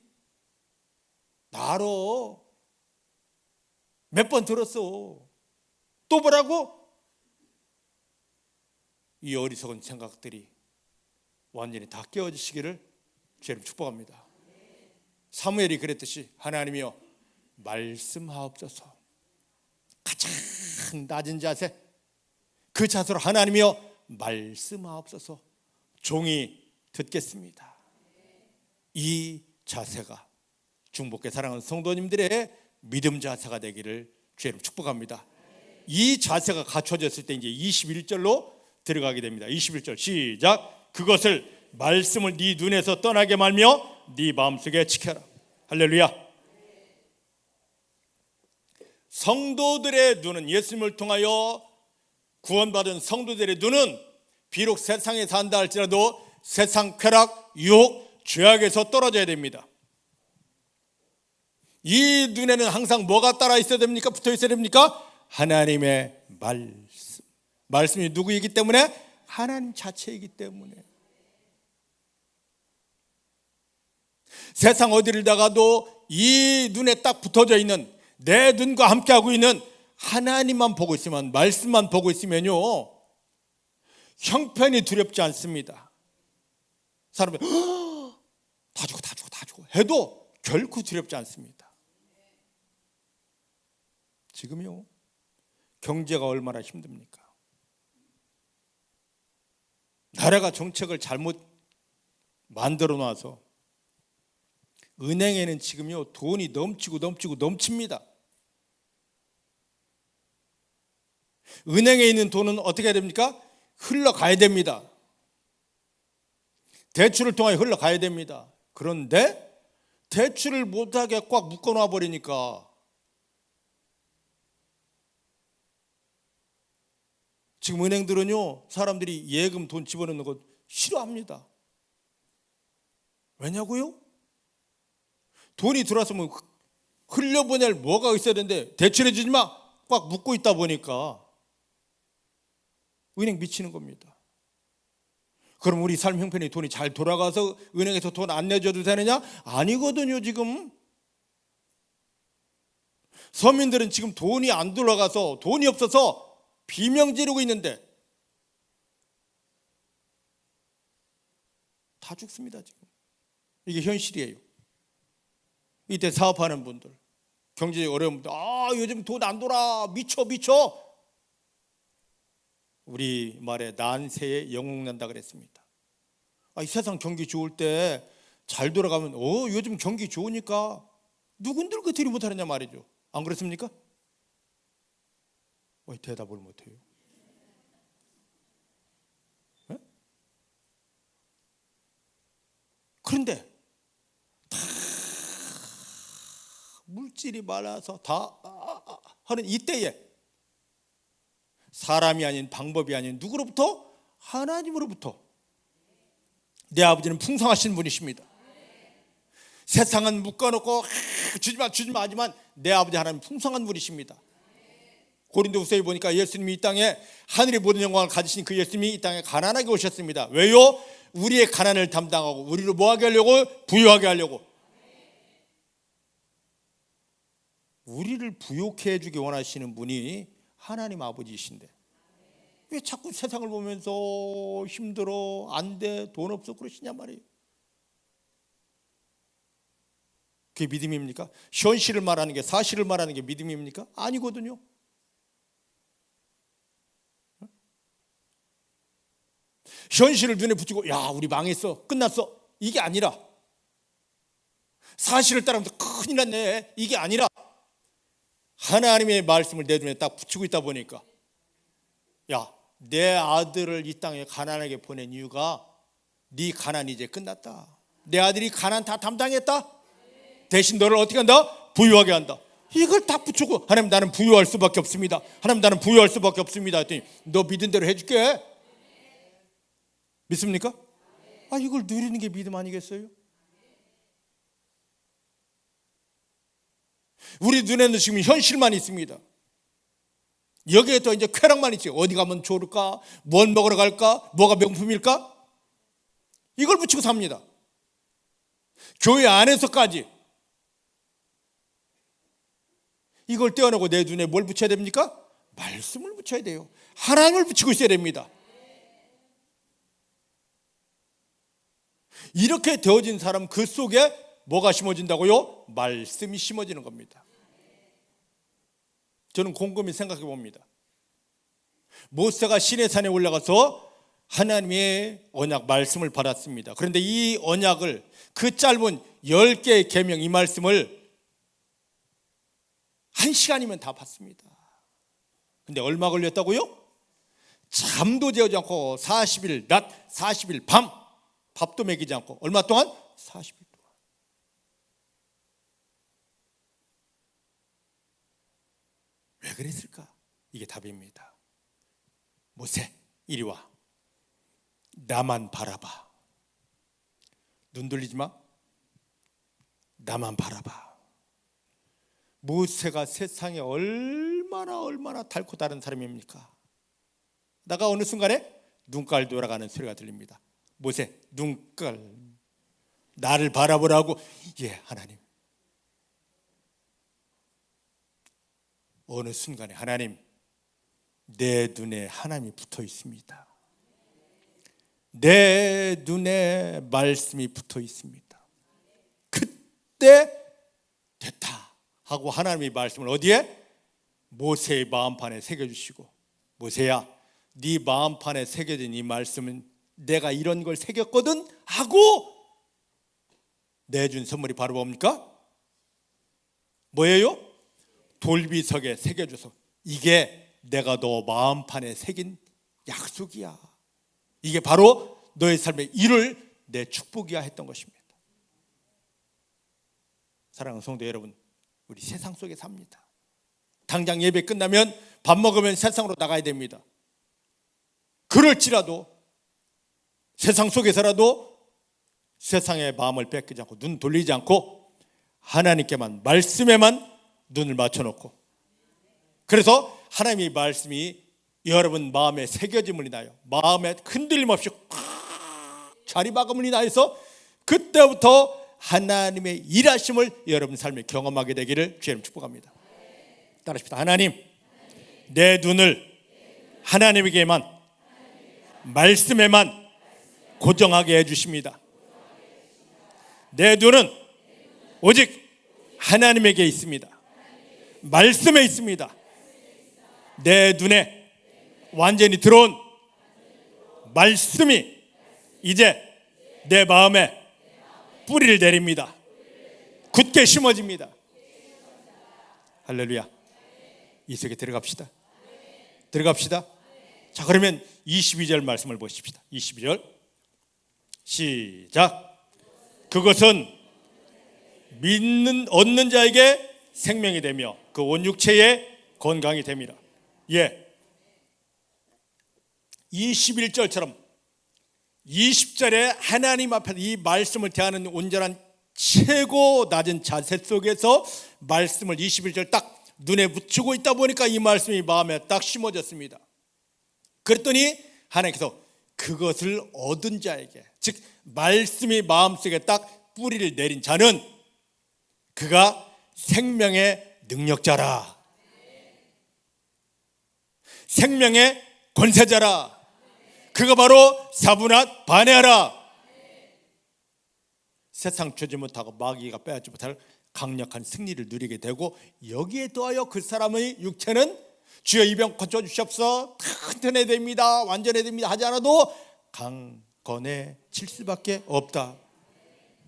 나로 몇 번 들었어. 또 뭐라고? 이 어리석은 생각들이 완전히 다 깨어지시기를 주님 축복합니다. 사무엘이 그랬듯이 하나님이여 말씀하옵소서. 가장 낮은 자세, 그 자세로 하나님이여 말씀하옵소서. 종이 듣겠습니다. 이 자세가 중복계 사랑하는 성도님들의 믿음 자세가 되기를 주님 축복합니다. 이 자세가 갖춰졌을 때 이제 21절로 들어가게 됩니다. 21절 시작. 그것을 말씀을 네 눈에서 떠나게 말며 네 마음속에 지켜라. 할렐루야. 성도들의 눈은, 예수님을 통하여 구원받은 성도들의 눈은 비록 세상에 산다 할지라도 세상 쾌락, 유혹, 죄악에서 떨어져야 됩니다. 이 눈에는 항상 뭐가 따라 있어야 됩니까? 붙어 있어야 됩니까? 하나님의 말씀. 말씀이 누구이기 때문에? 하나님 자체이기 때문에. 세상 어디를 나가도 이 눈에 딱 붙어져 있는, 내 눈과 함께하고 있는 하나님만 보고 있으면, 말씀만 보고 있으면요, 형편이 두렵지 않습니다. 사람이 다 죽어 해도 결코 두렵지 않습니다. 지금요, 경제가 얼마나 힘듭니까? 나라가 정책을 잘못 만들어 놔서 은행에는 지금요 돈이 넘칩니다. 은행에 있는 돈은 어떻게 해야 됩니까? 흘러가야 됩니다. 대출을 통하여 흘러가야 됩니다. 그런데 대출을 못하게 꽉 묶어놔 버리니까 지금 은행들은요 사람들이 예금 돈 집어넣는 거 싫어합니다. 왜냐고요? 돈이 들어왔으면 흘려보낼 뭐가 있어야 되는데 대출해 주지 마, 꽉 묶고 있다 보니까 은행 미치는 겁니다. 그럼 우리 삶 형편이 돈이 잘 돌아가서 은행에서 돈 안 내줘도 되느냐? 아니거든요. 지금 서민들은 지금 돈이 안 돌아가서, 돈이 없어서 비명 지르고 있는데 다 죽습니다. 지금 이게 현실이에요. 이때 사업하는 분들, 경제적 어려운 분들, 요즘 돈 안 돌아, 미쳐. 우리 말에 난세에 영웅 난다 그랬습니다. 이 세상 경기 좋을 때 잘 돌아가면 요즘 경기 좋으니까 누군들 그 들이 못하느냐 말이죠. 안 그렇습니까? 왜 대답을 못해요? 네? 그런데 다 물질이 많아서 다 하는 이때에 사람이 아닌, 방법이 아닌 누구로부터? 하나님으로부터. 내 아버지는 풍성하신 분이십니다. 세상은 묶어놓고 주지마 하지만 내 아버지 하나님 풍성한 분이십니다. 고린도후서에 보니까 예수님이 이 땅에 하늘의 모든 영광을 가지신 그 예수님이 이 땅에 가난하게 오셨습니다. 왜요? 우리의 가난을 담당하고 우리를 뭐하게 하려고? 부유하게 하려고. 우리를 부욕해 해주기 원하시는 분이 하나님 아버지이신데 왜 자꾸 세상을 보면서 힘들어, 안 돼, 돈 없어 그러시냐 말이에요. 그게 믿음입니까? 현실을 말하는 게, 사실을 말하는 게 믿음입니까? 아니거든요. 현실을 눈에 붙이고 야 우리 망했어, 끝났어, 이게 아니라, 사실을 따르면서 큰일 났네, 이게 아니라 하나님의 말씀을 내 눈에 딱 붙이고 있다 보니까 내 아들을 이 땅에 가난하게 보낸 이유가 네 가난이 이제 끝났다. 내 아들이 가난 다 담당했다. 대신 너를 어떻게 한다? 부유하게 한다. 이걸 딱 붙이고 하나님 나는 부유할 수밖에 없습니다. 하나님 나는 부유할 수밖에 없습니다 했더니 너 믿은 대로 해줄게. 믿습니까? 이걸 누리는 게 믿음 아니겠어요? 우리 눈에는 지금 현실만 있습니다. 여기에 또 이제 쾌락만 있지. 어디 가면 좋을까? 뭘 먹으러 갈까? 뭐가 명품일까? 이걸 붙이고 삽니다. 교회 안에서까지 이걸 떼어내고 내 눈에 뭘 붙여야 됩니까? 말씀을 붙여야 돼요. 하나님을 붙이고 있어야 됩니다. 이렇게 되어진 사람 그 속에 뭐가 심어진다고요? 말씀이 심어지는 겁니다. 저는 곰곰이 생각해 봅니다. 모세가 시내산에 올라가서 하나님의 언약 말씀을 받았습니다. 그런데 이 언약을 그 짧은 10개의 계명 이 말씀을 1시간이면 다 받습니다. 근데 얼마 걸렸다고요? 잠도 재우지 않고 40일 낮 40일 밤 밥도 먹이지 않고 얼마 동안? 40일 동안. 왜 그랬을까? 이게 답입니다. 모세 이리 와. 나만 바라봐. 눈 돌리지 마. 나만 바라봐. 모세가 세상에 얼마나 닳고 다른 사람입니까? 나가 어느 순간에 눈깔 돌아가는 소리가 들립니다. 모세 눈깔 나를 바라보라고. 예, 하나님. 어느 순간에 하나님 내 눈에 하나님이 붙어 있습니다. 내 눈에 말씀이 붙어 있습니다. 그때 됐다 하고 하나님의 말씀을 어디에? 모세의 마음판에 새겨주시고, 모세야 네 마음판에 새겨진 이 말씀은 내가 이런 걸 새겼거든 하고 내준 선물이 바로 뭡니까? 뭐예요? 돌비석에 새겨줘서 이게 내가 너 마음판에 새긴 약속이야. 이게 바로 너의 삶에 이룰 내 축복이야 했던 것입니다. 사랑하는 성도 여러분, 우리 세상 속에 삽니다. 당장 예배 끝나면 밥 먹으면 세상으로 나가야 됩니다. 그럴지라도 세상 속에서라도 세상의 마음을 뺏기지 않고 눈 돌리지 않고 하나님께만 말씀에만 눈을 맞춰놓고, 그래서 하나님의 말씀이 여러분 마음에 새겨짐을 인하여 마음에 흔들림 없이 자리박음을 인하여서 그때부터 하나님의 일하심을 여러분 삶에 경험하게 되기를 주님 축복합니다. 따라합시다. 하나님, 내 눈을 하나님에게만 말씀에만 고정하게 해주십니다. 내 눈은 오직 하나님에게 있습니다. 말씀에 있습니다. 내 눈에 완전히 들어온 말씀이 이제 내 마음에 뿌리를 내립니다. 굳게 심어집니다. 할렐루야. 이 속에 들어갑시다. 들어갑시다. 자, 그러면 22절 말씀을 보십시다. 22절 시작. 그것은 얻는 자에게 생명이 되며 그 온 육체에 건강이 됩니다. 예, 21절처럼 20절에 하나님 앞에서 이 말씀을 대하는 온전한 최고 낮은 자세 속에서 말씀을 21절 딱 눈에 붙이고 있다 보니까 이 말씀이 마음에 딱 심어졌습니다. 그랬더니 하나님께서 그것을 얻은 자에게, 즉 말씀이 마음속에 딱 뿌리를 내린 자는 그가 생명의 능력자라, 생명의 권세자라, 그가 바로 사분한 반해하라. 세상 주지 못하고 마귀가 빼앗지 못할 강력한 승리를 누리게 되고, 여기에 더하여 그 사람의 육체는 주여 이 병 고쳐주시옵소서, 튼튼해야 됩니다, 완전해야 됩니다 하지 않아도 강건해질 수밖에 없다.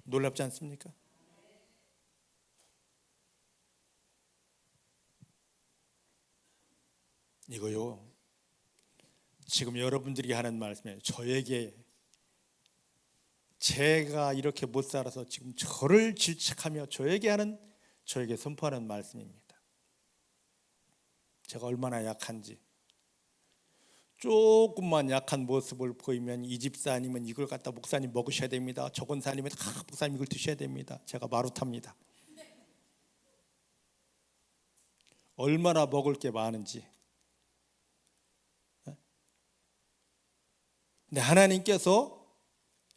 놀랍지 않습니까? 이거요, 지금 여러분들이 하는 말씀에 저에게, 제가 이렇게 못 살아서 지금 저를 질책하며 저에게 선포하는 말씀입니다. 제가 얼마나 약한지, 조금만 약한 모습을 보이면 이 집사님은 이걸 갖다 목사님 먹으셔야 됩니다. 저 권사님은 목사님 이걸 드셔야 됩니다. 제가 마루탑니다. 얼마나 먹을 게 많은지. 근데 하나님께서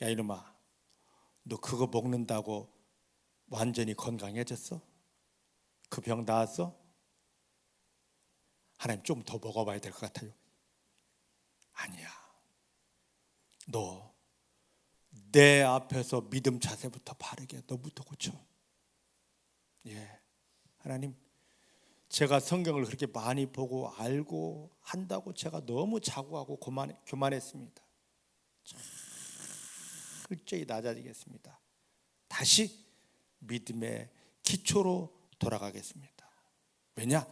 야 이놈아, 너 그거 먹는다고 완전히 건강해졌어? 그 병 나았어? 하나님 좀 더 먹어봐야 될 것 같아요. 아니야. 너 내 앞에서 믿음 자세부터 바르게 너부터 고쳐. 예, 하나님, 제가 성경을 그렇게 많이 보고 알고 한다고 제가 너무 자고하고 교만했습니다. 철저히 낮아지겠습니다. 다시 믿음의 기초로 돌아가겠습니다. 왜냐?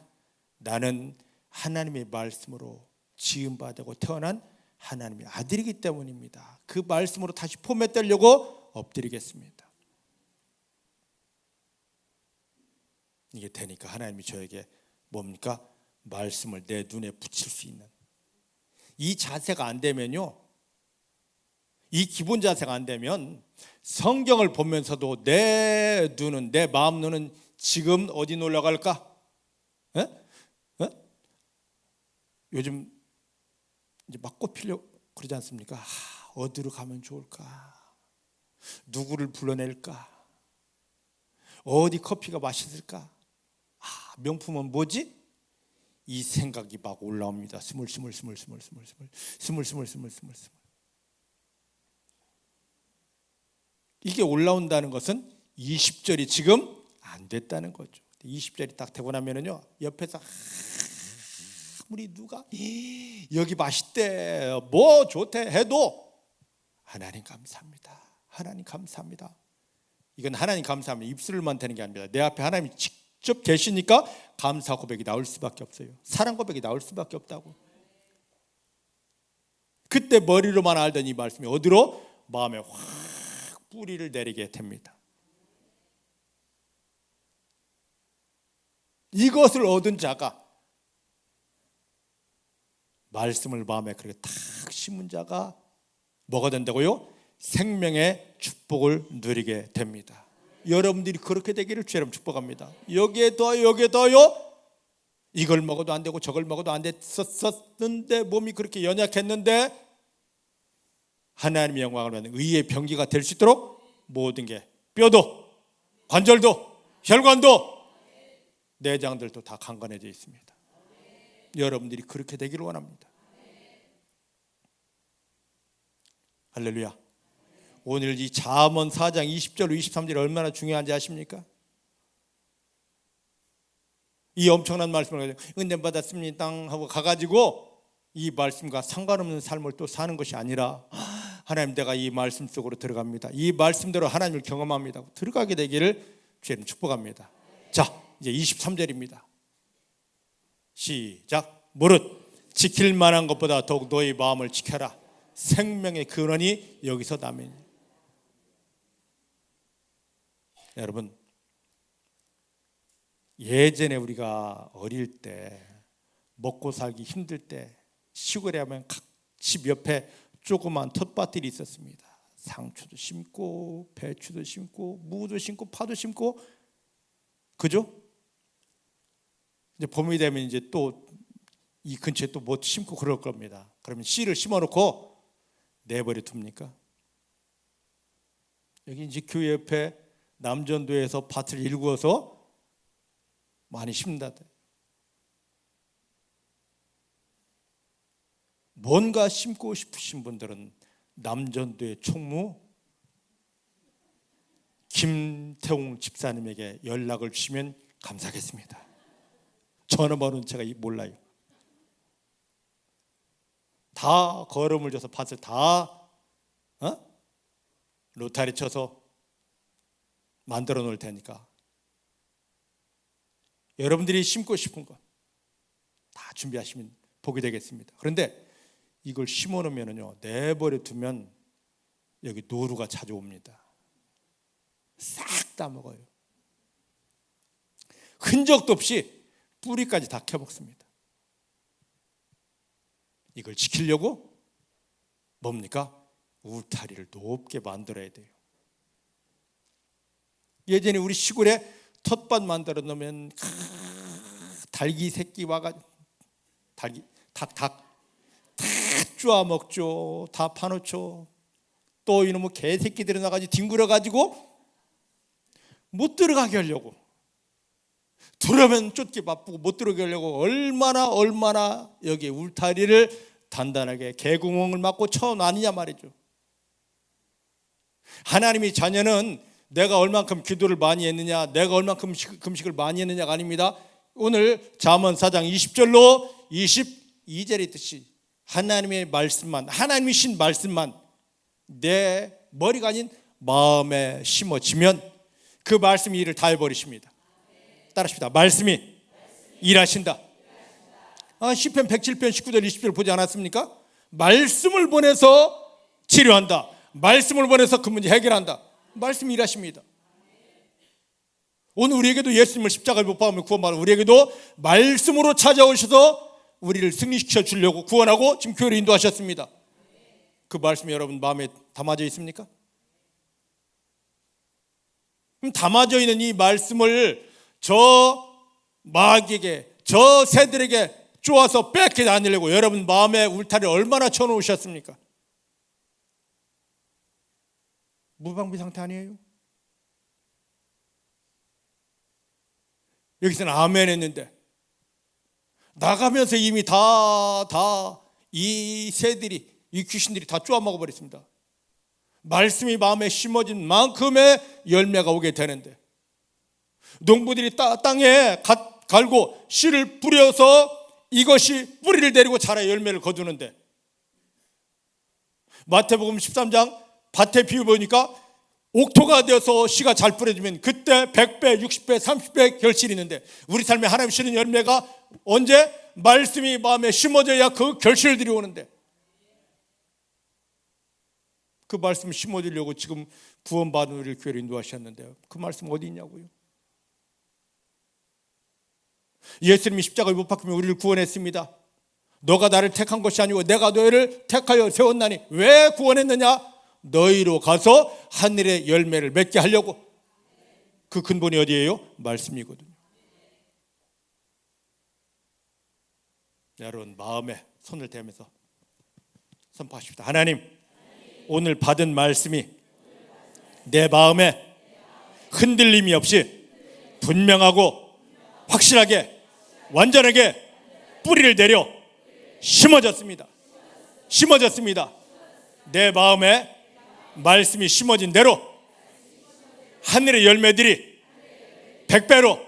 나는 하나님의 말씀으로 지음받고 태어난 하나님의 아들이기 때문입니다. 그 말씀으로 다시 포맷되려고 엎드리겠습니다. 이게 되니까 하나님이 저에게 뭡니까? 말씀을 내 눈에 붙일 수 있는 이 자세가 안 되면요, 이 기본 자세가 안 되면 성경을 보면서도 내 눈은, 내 마음 눈은 지금 어디 놀러 갈까? 요즘 이제 막 꽃피려 그러지 않습니까? 어디로 가면 좋을까? 누구를 불러낼까? 어디 커피가 맛있을까? 명품은 뭐지? 이 생각이 막 올라옵니다. 스물스물. 이게 올라온다는 것은 20절이 지금 안 됐다는 거죠. 20절이 딱 되고 나면은요, 옆에서 아무리 누가 여기 맛있대, 뭐 좋대 해도 하나님 감사합니다. 하나님 감사합니다. 이건 하나님 감사합니다. 입술만 되는 게 아닙니다. 내 앞에 하나님이 직접 계시니까 감사 고백이 나올 수밖에 없어요. 사랑 고백이 나올 수밖에 없다고. 그때 머리로만 알던 이 말씀이 어디로? 마음에 확 뿌리를 내리게 됩니다. 이것을 얻은 자가, 말씀을 마음에 그렇게 탁 심은 자가 뭐가 된다고요? 생명의 축복을 누리게 됩니다. 여러분들이 그렇게 되기를 주님 축복합니다. 여기에 더요. 이걸 먹어도 안 되고 저걸 먹어도 안 됐었는데, 몸이 그렇게 연약했는데 하나님의 영광을 받는 의의 병기가 될 수 있도록 모든 게, 뼈도 관절도 혈관도 내장들도 다 강건해져 있습니다. 여러분들이 그렇게 되기를 원합니다. 할렐루야. 오늘 이 잠언 4장 20절 23절이 얼마나 중요한지 아십니까? 이 엄청난 말씀을 은혜 받았습니다 하고 가가지고 이 말씀과 상관없는 삶을 또 사는 것이 아니라, 하나님, 내가 이 말씀 속으로 들어갑니다, 이 말씀대로 하나님을 경험합니다, 들어가게 되기를 주님 축복합니다. 자, 이제 23절입니다. 시작. 무릇 지킬 만한 것보다 더욱 너희 마음을 지켜라. 생명의 근원이 여기서 나면. 여러분, 예전에 우리가 어릴 때, 먹고 살기 힘들 때 시골에 하면 각 집 옆에 조그만 텃밭들이 있었습니다. 상추도 심고 배추도 심고 무도 심고 파도 심고, 그죠? 이제 봄이 되면 이제 또 이 근처에 또 뭐 심고 그럴 겁니다. 그러면 씨를 심어놓고 내버려 둡니까? 여기 이제 교회 옆에 남전도에서 밭을 일구어서 많이 심는다. 뭔가 심고 싶으신 분들은 남전도의 총무 김태웅 집사님에게 연락을 주시면 감사하겠습니다. 전화번호는 제가 몰라요. 다 거름을 줘서 밭을 다 로타리 쳐서 만들어 놓을 테니까 여러분들이 심고 싶은 거 다 준비하시면 복이 되겠습니다. 그런데 이걸 심어 놓으면요, 내버려 두면 여기 노루가 자주 옵니다. 싹 다 먹어요. 흔적도 없이 뿌리까지 다 캐먹습니다. 이걸 지키려고 뭡니까? 울타리를 높게 만들어야 돼요. 예전에 우리 시골에 텃밭 만들어 놓으면 닭이 새끼 와가지고 닭 쪼아 먹죠. 다 파놓죠. 또 이놈의 개새끼들이 나가지고 뒹굴어가지고 못 들어가게 하려고, 들어오면 쫓기 바쁘고 못 들어가게 하려고 얼마나 여기 울타리를 단단하게 개구멍을 막고 쳐놨느냐 말이죠. 하나님의 자녀는 내가 얼만큼 기도를 많이 했느냐, 내가 얼만큼 금식을 많이 했느냐가 아닙니다. 오늘 잠언 4장 20절로 22절에 있듯이 하나님의 말씀만, 하나님이 신 말씀만 내 머리가 아닌 마음에 심어지면 그 말씀이 일을 다 해버리십니다. 따라합시다. 말씀이 일하신다. 시편 107편 19절 20절 보지 않았습니까? 말씀을 보내서 치료한다. 말씀을 보내서 그 문제 해결한다. 말씀이 일하십니다. 오늘 우리에게도 예수님을 십자가에 못 박으면 구원받은 우리에게도 말씀으로 찾아오셔서 우리를 승리시켜 주려고 구원하고 지금 교회를 인도하셨습니다. 그 말씀이 여러분 마음에 담아져 있습니까? 그럼 담아져 있는 이 말씀을 저 마귀에게, 저 새들에게 쪼아서 뺏게 다니려고 여러분 마음에 울타리를 얼마나 쳐놓으셨습니까? 무방비 상태 아니에요? 여기서는 아멘 했는데 나가면서 이미 이 새들이, 이 귀신들이 다 쪼아 먹어버렸습니다. 말씀이 마음에 심어진 만큼의 열매가 오게 되는데, 농부들이 땅에 갈고 씨를 뿌려서 이것이 뿌리를 내리고 자라 열매를 거두는데, 마태복음 13장 밭에 비유 보니까 옥토가 되어서 씨가 잘 뿌려지면 그때 100배, 60배, 30배 결실이 있는데, 우리 삶에 하나님 주시는 열매가 언제? 말씀이 마음에 심어져야 그 결실들이 오는데, 그 말씀 심어주려고 지금 구원받은 우리를 교회로 인도하셨는데요, 그 말씀 어디 있냐고요? 예수님이 십자가에 못 박히며 우리를 구원했습니다. 너가 나를 택한 것이 아니고 내가 너희를 택하여 세웠나니 왜 구원했느냐? 너희로 가서 하늘의 열매를 맺게 하려고. 그 근본이 어디예요? 말씀이거든요. 여러분 마음에 손을 대면서 선포하십시다. 하나님, 오늘 받은 말씀이 내 마음에 흔들림이 없이 분명하고 확실하게 완전하게 뿌리를 내려 심어졌습니다. 내 마음에 말씀이 심어진 대로 하늘의 열매들이 100배로,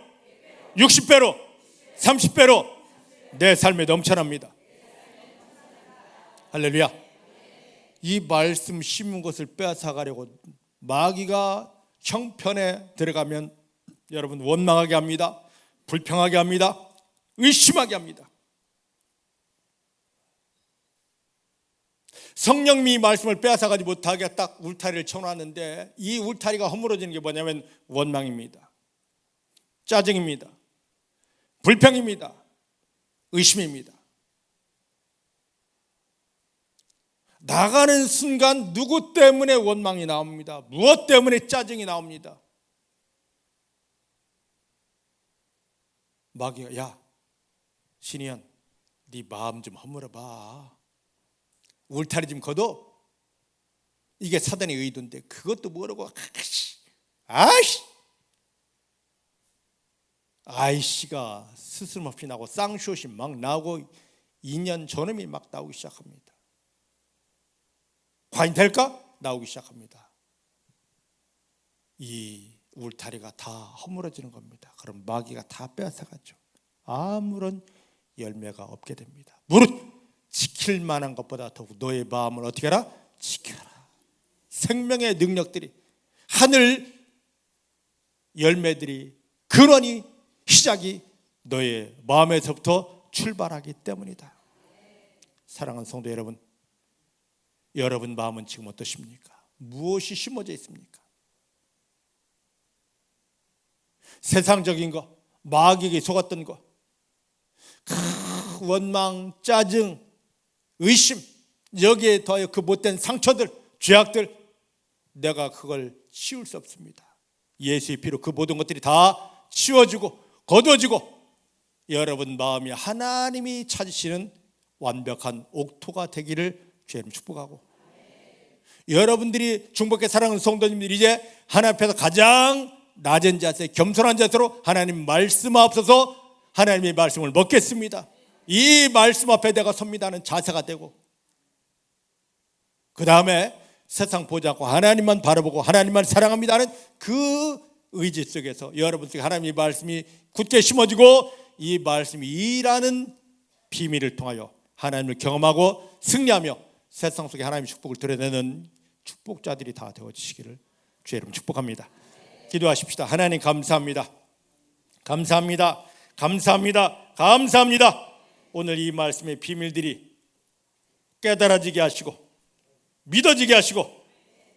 60배로, 30배로 내 삶에 넘쳐납니다. 할렐루야. 이 말씀 심은 것을 빼앗아가려고 마귀가 형편에 들어가면 여러분 원망하게 합니다. 불평하게 합니다. 의심하게 합니다. 성령님이 말씀을 빼앗아가지 못하게 딱 울타리를 쳐놨는데, 이 울타리가 허물어지는 게 뭐냐면 원망입니다. 짜증입니다. 불평입니다. 의심입니다. 나가는 순간 누구 때문에 원망이 나옵니다. 무엇 때문에 짜증이 나옵니다. 마귀가 야 신이현 네 마음 좀 허물어봐. 울타리 좀 걷어. 이게 사단의 의도인데 그것도 모르고 아이씨가 스스럼없이 나고 쌍쇼시 막 나오고 2년 전음이 막 나오기 시작합니다. 과연 될까? 나오기 시작합니다. 이 울타리가 다 허물어지는 겁니다. 그럼 마귀가 다 빼앗아가죠. 아무런 열매가 없게 됩니다. 무릇 지킬 만한 것보다 더욱 너의 마음을 어떻게 하라? 지켜라. 생명의 능력들이, 하늘 열매들이, 근원이, 시작이 너의 마음에서부터 출발하기 때문이다. 사랑하는 성도 여러분, 여러분 마음은 지금 어떠십니까? 무엇이 심어져 있습니까? 세상적인 거, 마귀에게 속았던 거, 원망, 짜증, 의심, 여기에 더하여 그 못된 상처들, 죄악들, 내가 그걸 치울 수 없습니다. 예수의 피로 그 모든 것들이 다 치워지고 거두어지고 여러분 마음이 하나님이 찾으시는 완벽한 옥토가 되기를 주님 축복하고, 여러분들이 중복의 사랑하는 성도님들이 이제 하나님 앞에서 가장 낮은 자세, 겸손한 자세로 하나님 말씀하옵소서, 하나님의 말씀을 먹겠습니다, 이 말씀 앞에 내가 섭니다 하는 자세가 되고, 그 다음에 세상 보지 않고 하나님만 바라보고 하나님만 사랑합니다 하는 그 의지 속에서 여러분 속에 하나님의 말씀이 굳게 심어지고 이 말씀이 일하는 비밀을 통하여 하나님을 경험하고 승리하며 세상 속에 하나님의 축복을 드러내는 축복자들이 다 되어지시기를 주의 이름 축복합니다. 기도하십시다. 하나님 감사합니다. 감사합니다. 감사합니다. 감사합니다. 오늘 이 말씀의 비밀들이 깨달아지게 하시고 믿어지게 하시고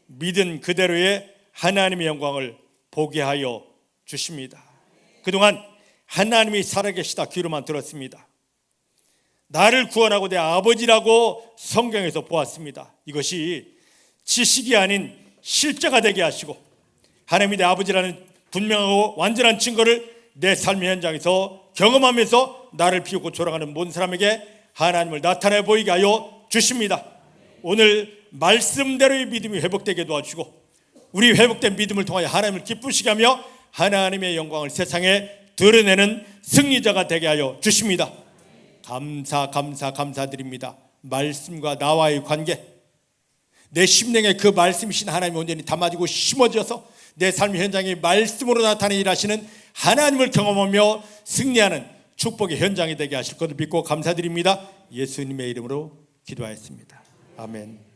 믿은 그대로의 하나님의 영광을 보게 하여 주십니다. 그동안 하나님이 살아계시다 귀로만 들었습니다. 나를 구원하고 내 아버지라고 성경에서 보았습니다. 이것이 지식이 아닌 실제가 되게 하시고 하나님이 내 아버지라는 분명하고 완전한 증거를 내 삶의 현장에서 경험하면서 나를 비우고 졸아가는 모든 사람에게 하나님을 나타내 보이게 하여 주십니다. 오늘 말씀대로의 믿음이 회복되게 도와주시고 우리 회복된 믿음을 통하여 하나님을 기쁘시게 하며 하나님의 영광을 세상에 드러내는 승리자가 되게 하여 주십니다. 감사드립니다. 말씀과 나와의 관계, 내 심령에 그 말씀이신 하나님이 온전히 담아지고 심어져서 내 삶의 현장에 말씀으로 나타내 일하시는 하나님을 경험하며 승리하는 축복의 현장이 되게 하실 것을 믿고 감사드립니다. 예수님의 이름으로 기도하였습니다. 아멘.